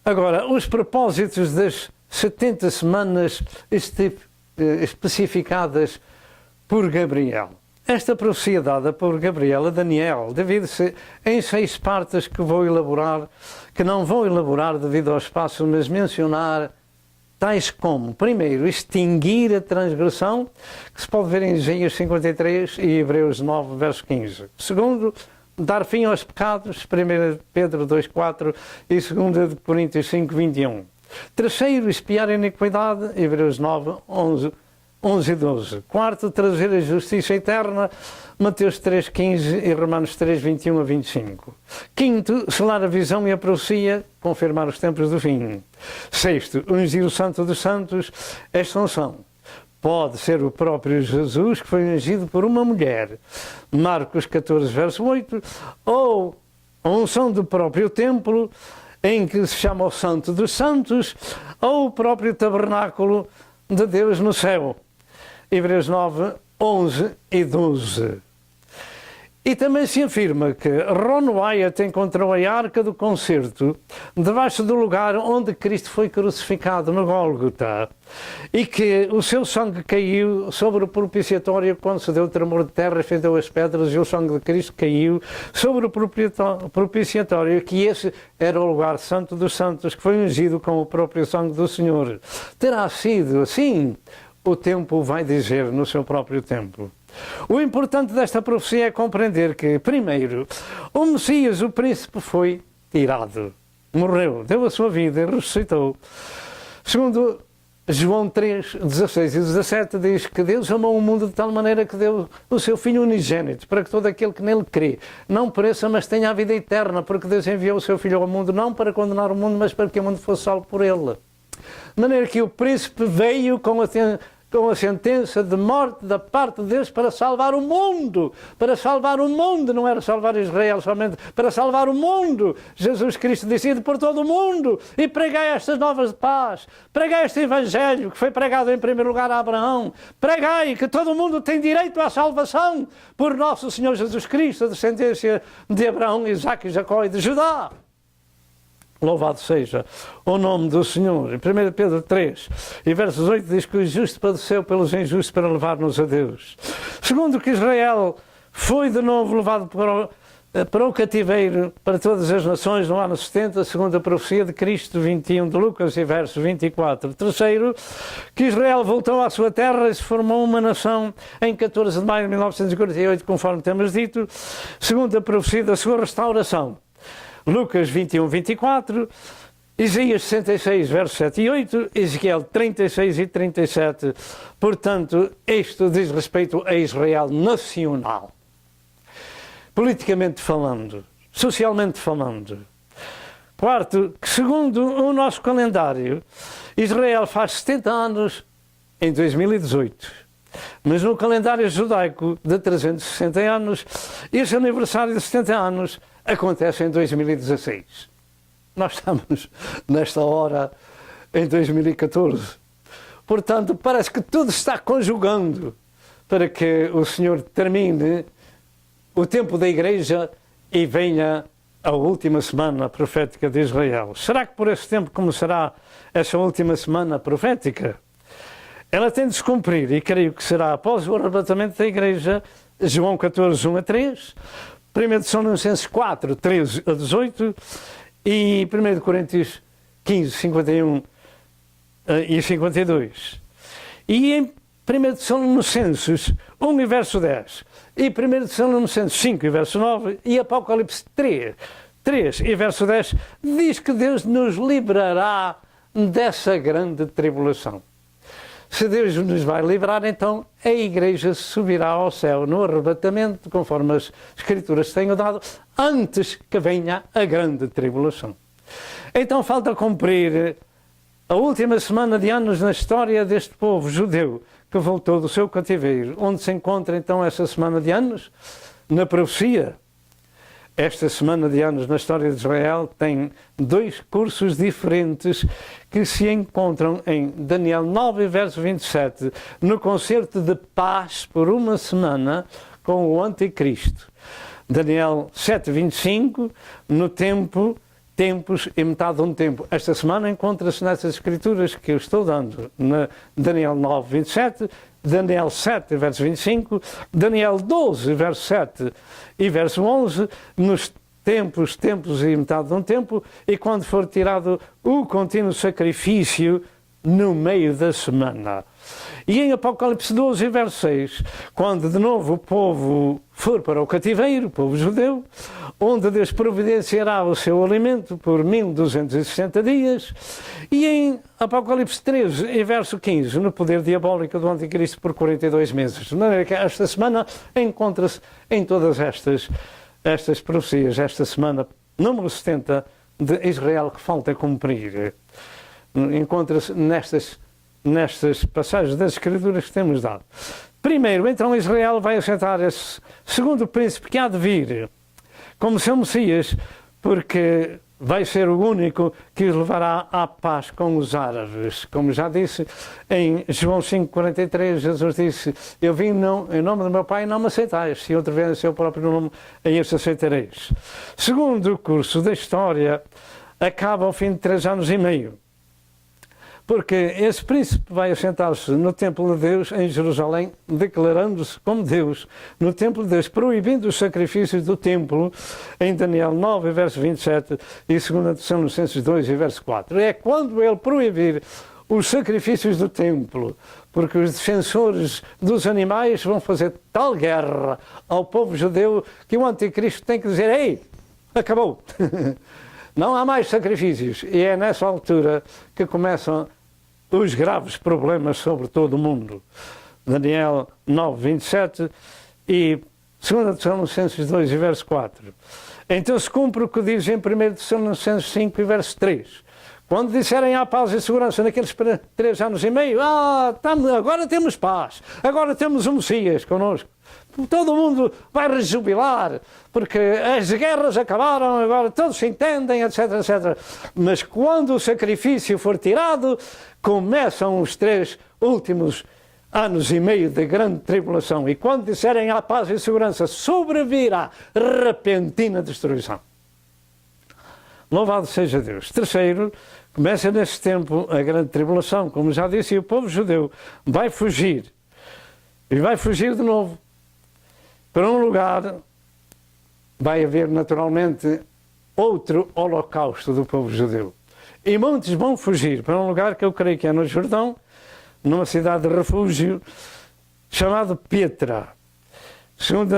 Speaker 3: Agora, os propósitos das 70 semanas especificadas por Gabriel. Esta profecia dada por Gabriel a Daniel divide-se em 6 partes que não vou elaborar devido ao espaço, mas mencionar tais como, primeiro, extinguir a transgressão, que se pode ver em Isaías 53 e Hebreus 9, verso 15. Segundo, dar fim aos pecados, 1 Pedro 2,4 e 2 Coríntios 5, 21. Terceiro, expiar a iniquidade, Hebreus 9, 11 e 12. Quarto, trazer a justiça eterna, Mateus 3, 15 e Romanos 3, 21 a 25. Quinto, selar a visão e a profecia, confirmar os tempos do fim. Sexto, ungir o Santo dos Santos, esta unção pode ser o próprio Jesus, que foi ungido por uma mulher, Marcos 14, verso 8, ou a unção do próprio templo, em que se chama o Santo dos Santos, ou o próprio tabernáculo de Deus no céu. Hebreus 9, 11 e 12. E também se afirma que Ron Wyatt encontrou a Arca do Concerto debaixo do lugar onde Cristo foi crucificado, no Gólgota, e que o seu sangue caiu sobre o propiciatório quando se deu o tremor de terra e fendeu as pedras, e o sangue de Cristo caiu sobre o propiciatório, que esse era o lugar santo dos santos, que foi ungido com o próprio sangue do Senhor. Terá sido assim, o tempo vai dizer no seu próprio tempo. O importante desta profecia é compreender que, primeiro, o Messias, o príncipe, foi tirado, morreu, deu a sua vida e ressuscitou. Segundo, João 3, 16 e 17 diz que Deus amou o mundo de tal maneira que deu o seu Filho unigênito, para que todo aquele que nele crê não pereça, mas tenha a vida eterna, porque Deus enviou o seu Filho ao mundo não para condenar o mundo, mas para que o mundo fosse salvo por ele. De maneira que o príncipe veio com a sentença de morte da parte de Deus para salvar o mundo. Para salvar o mundo, não era salvar Israel somente, para salvar o mundo. Jesus Cristo disse: ide por todo o mundo e pregai estas novas de paz. Pregai este Evangelho que foi pregado em primeiro lugar a Abraão. Pregai que todo o mundo tem direito à salvação por nosso Senhor Jesus Cristo, a descendência de Abraão, Isaque, Jacó e de Judá. Louvado seja o nome do Senhor. Em 1 Pedro 3, e versos 8, diz que o justo padeceu pelos injustos para levar-nos a Deus. Segundo, que Israel foi de novo levado para o cativeiro para todas as nações no ano 70, segundo a profecia de Cristo 21 de Lucas e verso 24. Terceiro, que Israel voltou à sua terra e se formou uma nação em 14 de maio de 1948, conforme temos dito, segundo a profecia da sua restauração. Lucas 21, 24, Isaías 66, versos 7 e 8, Ezequiel 36 e 37. Portanto, isto diz respeito a Israel nacional. Politicamente falando, socialmente falando, Quarto, que segundo o nosso calendário, Israel faz 70 anos em 2018. Mas no calendário judaico de 360 anos, esse aniversário de 70 anos acontece em 2016. Nós estamos, nesta hora, em 2014. Portanto, parece que tudo está conjugando para que o Senhor termine o tempo da Igreja e venha a última semana profética de Israel. Será que por esse tempo começará essa última semana profética? Ela tem de se cumprir, e creio que será após o arrebatamento da Igreja, João 14, 1 a 3, 1 Tessalonicenses 4, 13 a 18 e 1 Coríntios 15, 51 e 52. E em 1 Tessalonicenses 1 e verso 10, e 1 Tessalonicenses 5 e verso 9, e Apocalipse 3 e verso 10, diz que Deus nos livrará dessa grande tribulação. Se Deus nos vai livrar, então a Igreja subirá ao céu no arrebatamento, conforme as Escrituras tenham dado, antes que venha a grande tribulação. Então falta cumprir a última semana de anos na história deste povo judeu que voltou do seu cativeiro. Onde se encontra então essa semana de anos? Na profecia. Esta semana de anos na história de Israel tem dois cursos diferentes que se encontram em Daniel 9, verso 27, no concerto de paz por uma semana com o Anticristo. Daniel 7, 25, no tempos e metade de um tempo. Esta semana encontra-se nessas escrituras que eu estou dando, na Daniel 9, 27, Daniel 7, verso 25, Daniel 12, verso 7 e verso 11, nos tempos e metade de um tempo, e quando for tirado o contínuo sacrifício no meio da semana. E em Apocalipse 12, verso 6, quando de novo o povo for para o cativeiro, o povo judeu, onde Deus providenciará o seu alimento por 1260 dias, e em Apocalipse 13 e verso 15, no poder diabólico do Anticristo por 42 meses. De maneira que esta semana encontra-se em todas estas profecias, esta semana número 70 de Israel que falta cumprir. Encontra-se nestas passagens das Escrituras que temos dado. Primeiro, então Israel vai aceitar esse segundo príncipe que há de vir como seu Messias, porque vai ser o único que os levará à paz com os árabes. Como já disse em João 5,43, Jesus disse: eu vim em nome do meu Pai, não me aceitais, se outro vier em seu próprio nome, a esse aceitareis. Segundo curso da história, acaba ao fim de 3 anos e meio. Porque esse príncipe vai assentar-se no templo de Deus em Jerusalém, declarando-se como Deus no templo de Deus, proibindo os sacrifícios do templo, em Daniel 9, verso 27, e 2 Tessalonicenses 2, verso 4. É quando ele proibir os sacrifícios do templo, porque os defensores dos animais vão fazer tal guerra ao povo judeu que o Anticristo tem que dizer: ei, acabou! Não há mais sacrifícios. E é nessa altura que começam os graves problemas sobre todo o mundo. Daniel 9, 27 e 2 Tessalonicenses 2, verso 4. Então se cumpre o que diz em 1 Tessalonicenses 5, verso 3. Quando disserem há paz e segurança naqueles 3 anos e meio, agora temos paz, agora temos o Messias connosco. Todo mundo vai rejubilar, porque as guerras acabaram, agora todos se entendem, etc, etc. Mas quando o sacrifício for tirado, começam os 3 últimos anos e meio de grande tribulação. E quando disserem há paz e segurança, sobrevirá repentina destruição. Louvado seja Deus. Terceiro, começa nesse tempo a grande tribulação, como já disse, e o povo judeu vai fugir. E vai fugir de novo. Para um lugar, vai haver naturalmente outro holocausto do povo judeu. E muitos vão fugir para um lugar que eu creio que é no Jordão, numa cidade de refúgio, chamado Petra. Segundo,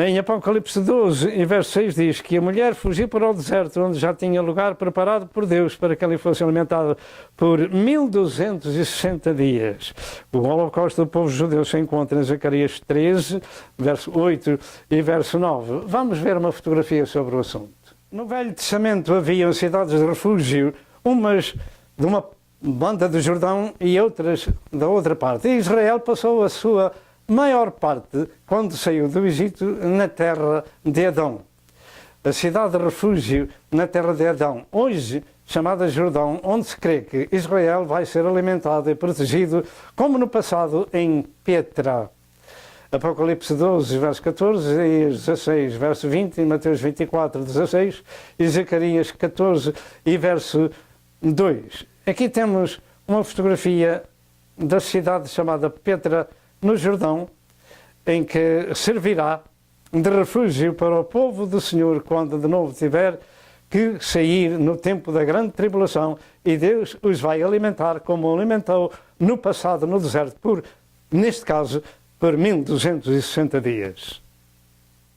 Speaker 3: em Apocalipse 12, em verso 6, diz que a mulher fugiu para o deserto, onde já tinha lugar preparado por Deus para que ela fosse alimentada por 1260 dias. O holocausto do povo judeu se encontra em Zacarias 13, verso 8 e verso 9. Vamos ver uma fotografia sobre o assunto. No Velho Testamento haviam cidades de refúgio, umas de uma banda do Jordão e outras da outra parte. E Israel passou a sua maior parte, quando saiu do Egito, na terra de Edom. A cidade de refúgio na terra de Edom, hoje chamada Jordão, onde se crê que Israel vai ser alimentado e protegido, como no passado em Petra. Apocalipse 12, verso 14, Isaías 16, verso 20, e Mateus 24, 16, e Zacarias 14 e verso 2. Aqui temos uma fotografia da cidade chamada Petra, no Jordão, em que servirá de refúgio para o povo do Senhor quando de novo tiver que sair no tempo da grande tribulação, e Deus os vai alimentar como alimentou no passado no deserto, neste caso, por 1260 dias.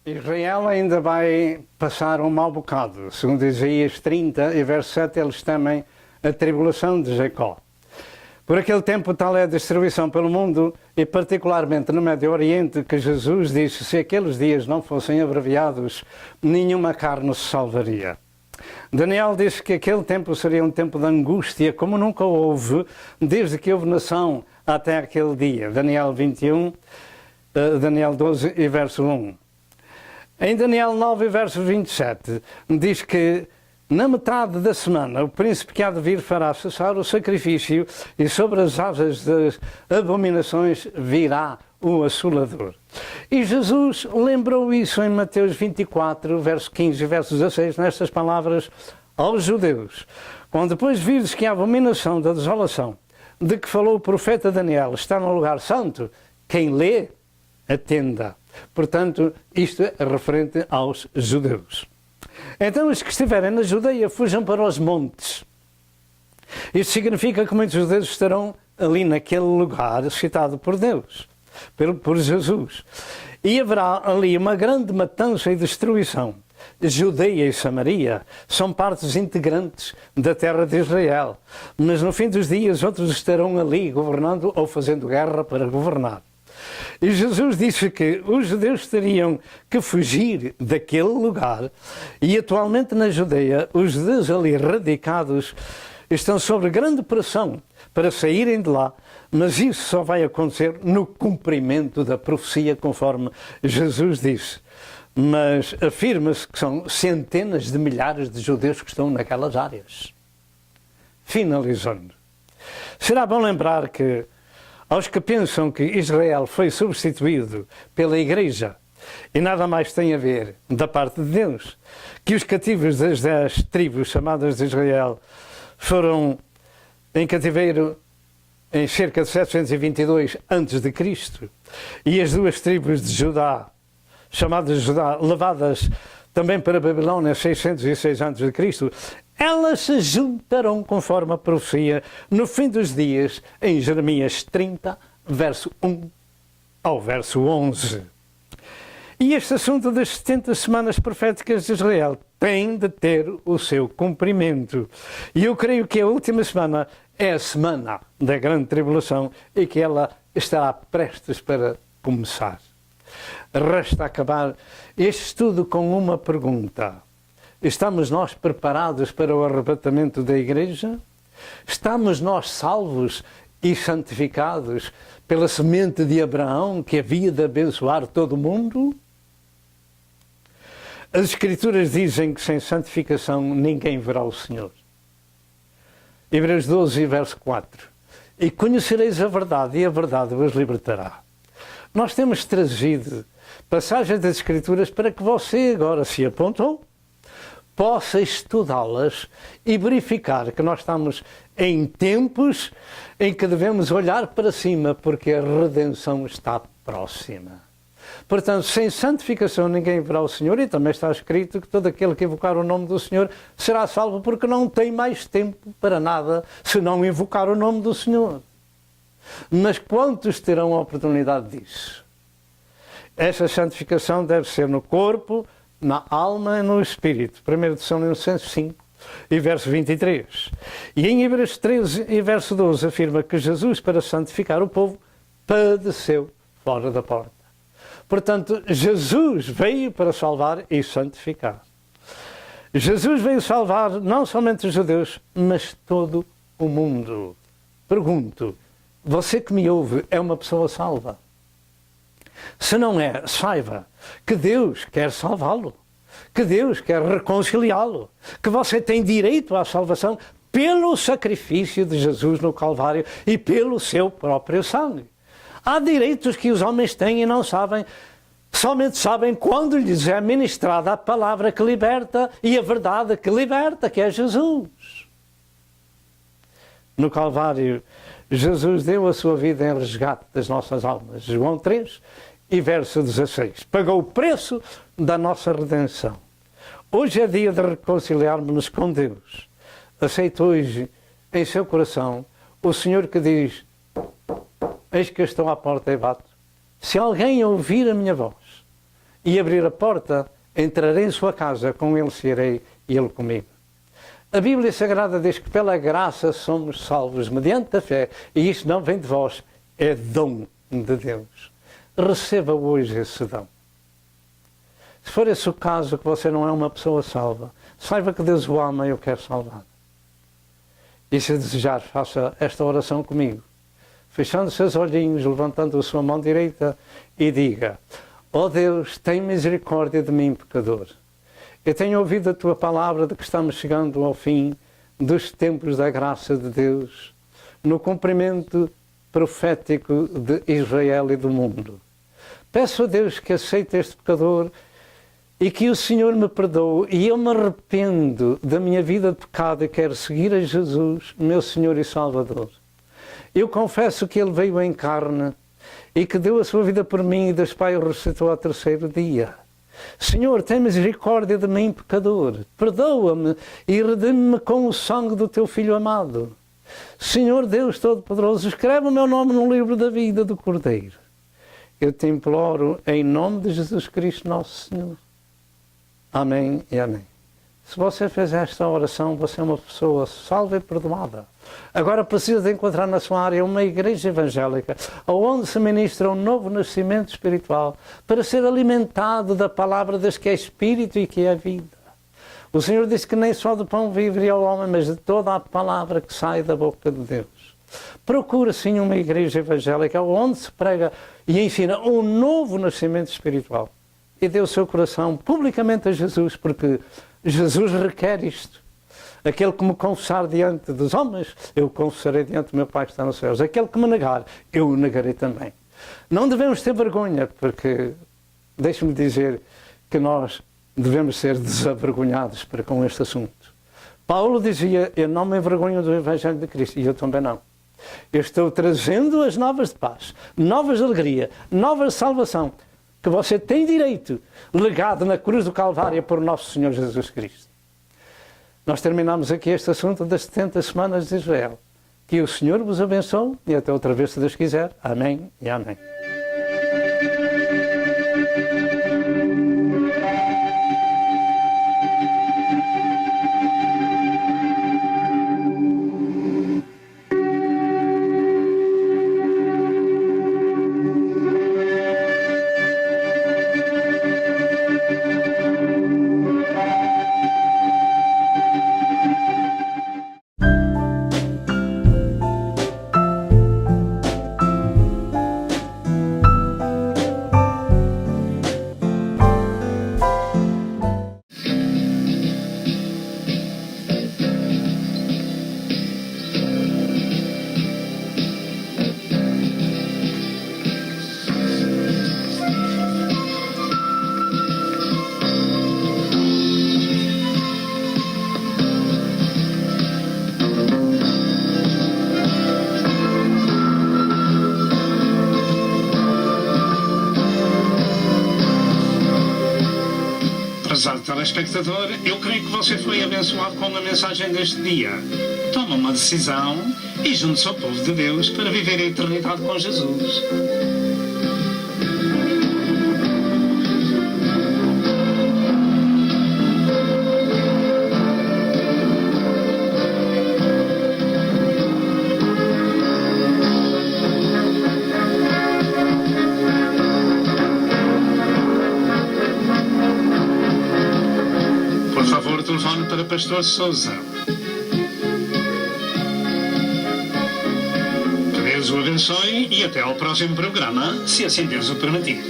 Speaker 3: Israel ainda vai passar um mau bocado. Segundo Isaías 30 e verso 7, eles temem a tribulação de Jacó. Por aquele tempo, tal é a destruição pelo mundo, e particularmente no Médio Oriente, que Jesus disse: se aqueles dias não fossem abreviados, nenhuma carne se salvaria. Daniel disse que aquele tempo seria um tempo de angústia, como nunca houve, desde que houve nação até aquele dia. Daniel 21, Daniel 12 e verso 1. Em Daniel 9, verso 27, diz que na metade da semana, o príncipe que há de vir fará cessar o sacrifício, e sobre as asas das abominações virá o assolador. E Jesus lembrou isso em Mateus 24, verso 15 e verso 16, nestas palavras aos judeus: quando depois virdes que a abominação da desolação, de que falou o profeta Daniel, está no lugar santo, quem lê, atenda. Portanto, isto é referente aos judeus. Então os que estiverem na Judeia fujam para os montes. Isto significa que muitos judeus estarão ali naquele lugar citado por Deus, por Jesus. E haverá ali uma grande matança e destruição. Judeia e Samaria são partes integrantes da terra de Israel, mas no fim dos dias outros estarão ali governando ou fazendo guerra para governar. E Jesus disse que os judeus teriam que fugir daquele lugar, e atualmente na Judeia os judeus ali radicados estão sob grande pressão para saírem de lá, mas isso só vai acontecer no cumprimento da profecia, conforme Jesus disse. Mas afirma-se que são centenas de milhares de judeus que estão naquelas áreas. Finalizando, será bom lembrar que aos que pensam que Israel foi substituído pela Igreja e nada mais tem a ver da parte de Deus, que os cativos das 10 tribos chamadas de Israel foram em cativeiro em cerca de 722 a.C. e as 2 tribos de Judá, chamadas de Judá, levadas também para a Babilônia 606 a.C., elas se juntarão conforme a profecia no fim dos dias, em Jeremias 30, verso 1 ao verso 11. E este assunto das 70 semanas proféticas de Israel tem de ter o seu cumprimento. E eu creio que a última semana é a semana da grande tribulação e que ela estará prestes para começar. Resta acabar este estudo com uma pergunta: estamos nós preparados para o arrebatamento da Igreja? Estamos nós salvos e santificados pela semente de Abraão que havia de abençoar todo o mundo? As Escrituras dizem que sem santificação ninguém verá o Senhor. Hebreus 12, verso 4. E conhecereis a verdade, e a verdade vos libertará. Nós temos trazido passagens das Escrituras para que você agora se apontou, possa estudá-las e verificar que nós estamos em tempos em que devemos olhar para cima, porque a redenção está próxima. Portanto, sem santificação ninguém verá o Senhor, e também está escrito que todo aquele que invocar o nome do Senhor será salvo, porque não tem mais tempo para nada se não invocar o nome do Senhor. Mas quantos terão a oportunidade disso? Essa santificação deve ser no corpo, na alma e no espírito. 1 Tessalonicenses 5 e verso 23. E em Hebreus 13 e verso 12 afirma que Jesus, para santificar o povo, padeceu fora da porta. Portanto, Jesus veio para salvar e santificar. Jesus veio salvar não somente os judeus, mas todo o mundo. Pergunto, você que me ouve é uma pessoa salva? Se não é, saiba que Deus quer salvá-lo, que Deus quer reconciliá-lo, que você tem direito à salvação pelo sacrifício de Jesus no Calvário e pelo seu próprio sangue. Há direitos que os homens têm e não sabem, somente sabem quando lhes é ministrada a palavra que liberta e a verdade que liberta, que é Jesus. No Calvário, Jesus deu a sua vida em resgate das nossas almas. João 3 e verso 16. Pagou o preço da nossa redenção. Hoje é dia de reconciliarmos-nos com Deus. Aceite hoje em seu coração o Senhor que diz: eis que eu estou à porta e bato. Se alguém ouvir a minha voz e abrir a porta, entrarei em sua casa, com ele cearei e ele comigo. A Bíblia Sagrada diz que pela graça somos salvos mediante a fé, e isto não vem de vós, é dom de Deus. Receba hoje esse dom. Se for esse o caso, que você não é uma pessoa salva, saiba que Deus o ama e o quer salvar. E se desejar, faça esta oração comigo, fechando seus olhinhos, levantando a sua mão direita e diga: ó Deus, tem misericórdia de mim, pecador. Eu tenho ouvido a tua palavra de que estamos chegando ao fim dos tempos da graça de Deus, no cumprimento profético de Israel e do mundo. Peço a Deus que aceite este pecador e que o Senhor me perdoe, e eu me arrependo da minha vida de pecado e quero seguir a Jesus, meu Senhor e Salvador. Eu confesso que Ele veio em carne e que deu a sua vida por mim e Deus Pai o ressuscitou ao terceiro dia. Senhor, tem misericórdia de mim, pecador. Perdoa-me e redime-me com o sangue do teu Filho amado. Senhor Deus Todo-Poderoso, escreve o meu nome no livro da vida do Cordeiro. Eu te imploro em nome de Jesus Cristo, nosso Senhor. Amém e amém. Se você fez esta oração, você é uma pessoa salva e perdoada. Agora precisa de encontrar na sua área uma igreja evangélica, onde se ministra um novo nascimento espiritual, para ser alimentado da palavra de Deus, que é Espírito e que é vida. O Senhor disse que nem só do pão viveria o homem, mas de toda a palavra que sai da boca de Deus. Procura sim uma igreja evangélica, onde se prega e ensina um novo nascimento espiritual. E dê o seu coração publicamente a Jesus, porque Jesus requer isto. Aquele que me confessar diante dos homens, eu confessarei diante do meu Pai que está nos céus. Aquele que me negar, eu o negarei também. Não devemos ter vergonha, porque, deixe-me dizer, que nós devemos ser desavergonhados para com este assunto. Paulo dizia: eu não me envergonho do Evangelho de Cristo, e eu também não. Eu estou trazendo as novas de paz, novas de alegria, novas de salvação, que você tem direito, legado na cruz do Calvário por nosso Senhor Jesus Cristo. Nós terminamos aqui este assunto das 70 semanas de Israel. Que o Senhor vos abençoe e até outra vez, se Deus quiser. Amém e amém.
Speaker 1: Prezado telespectador, eu creio que você foi abençoado com a mensagem deste dia. Toma uma decisão e junte-se ao povo de Deus para viver a eternidade com Jesus. Por favor, por telefone para Pastor Sousa. Que Deus o abençoe e até ao próximo programa, se assim Deus o permitir.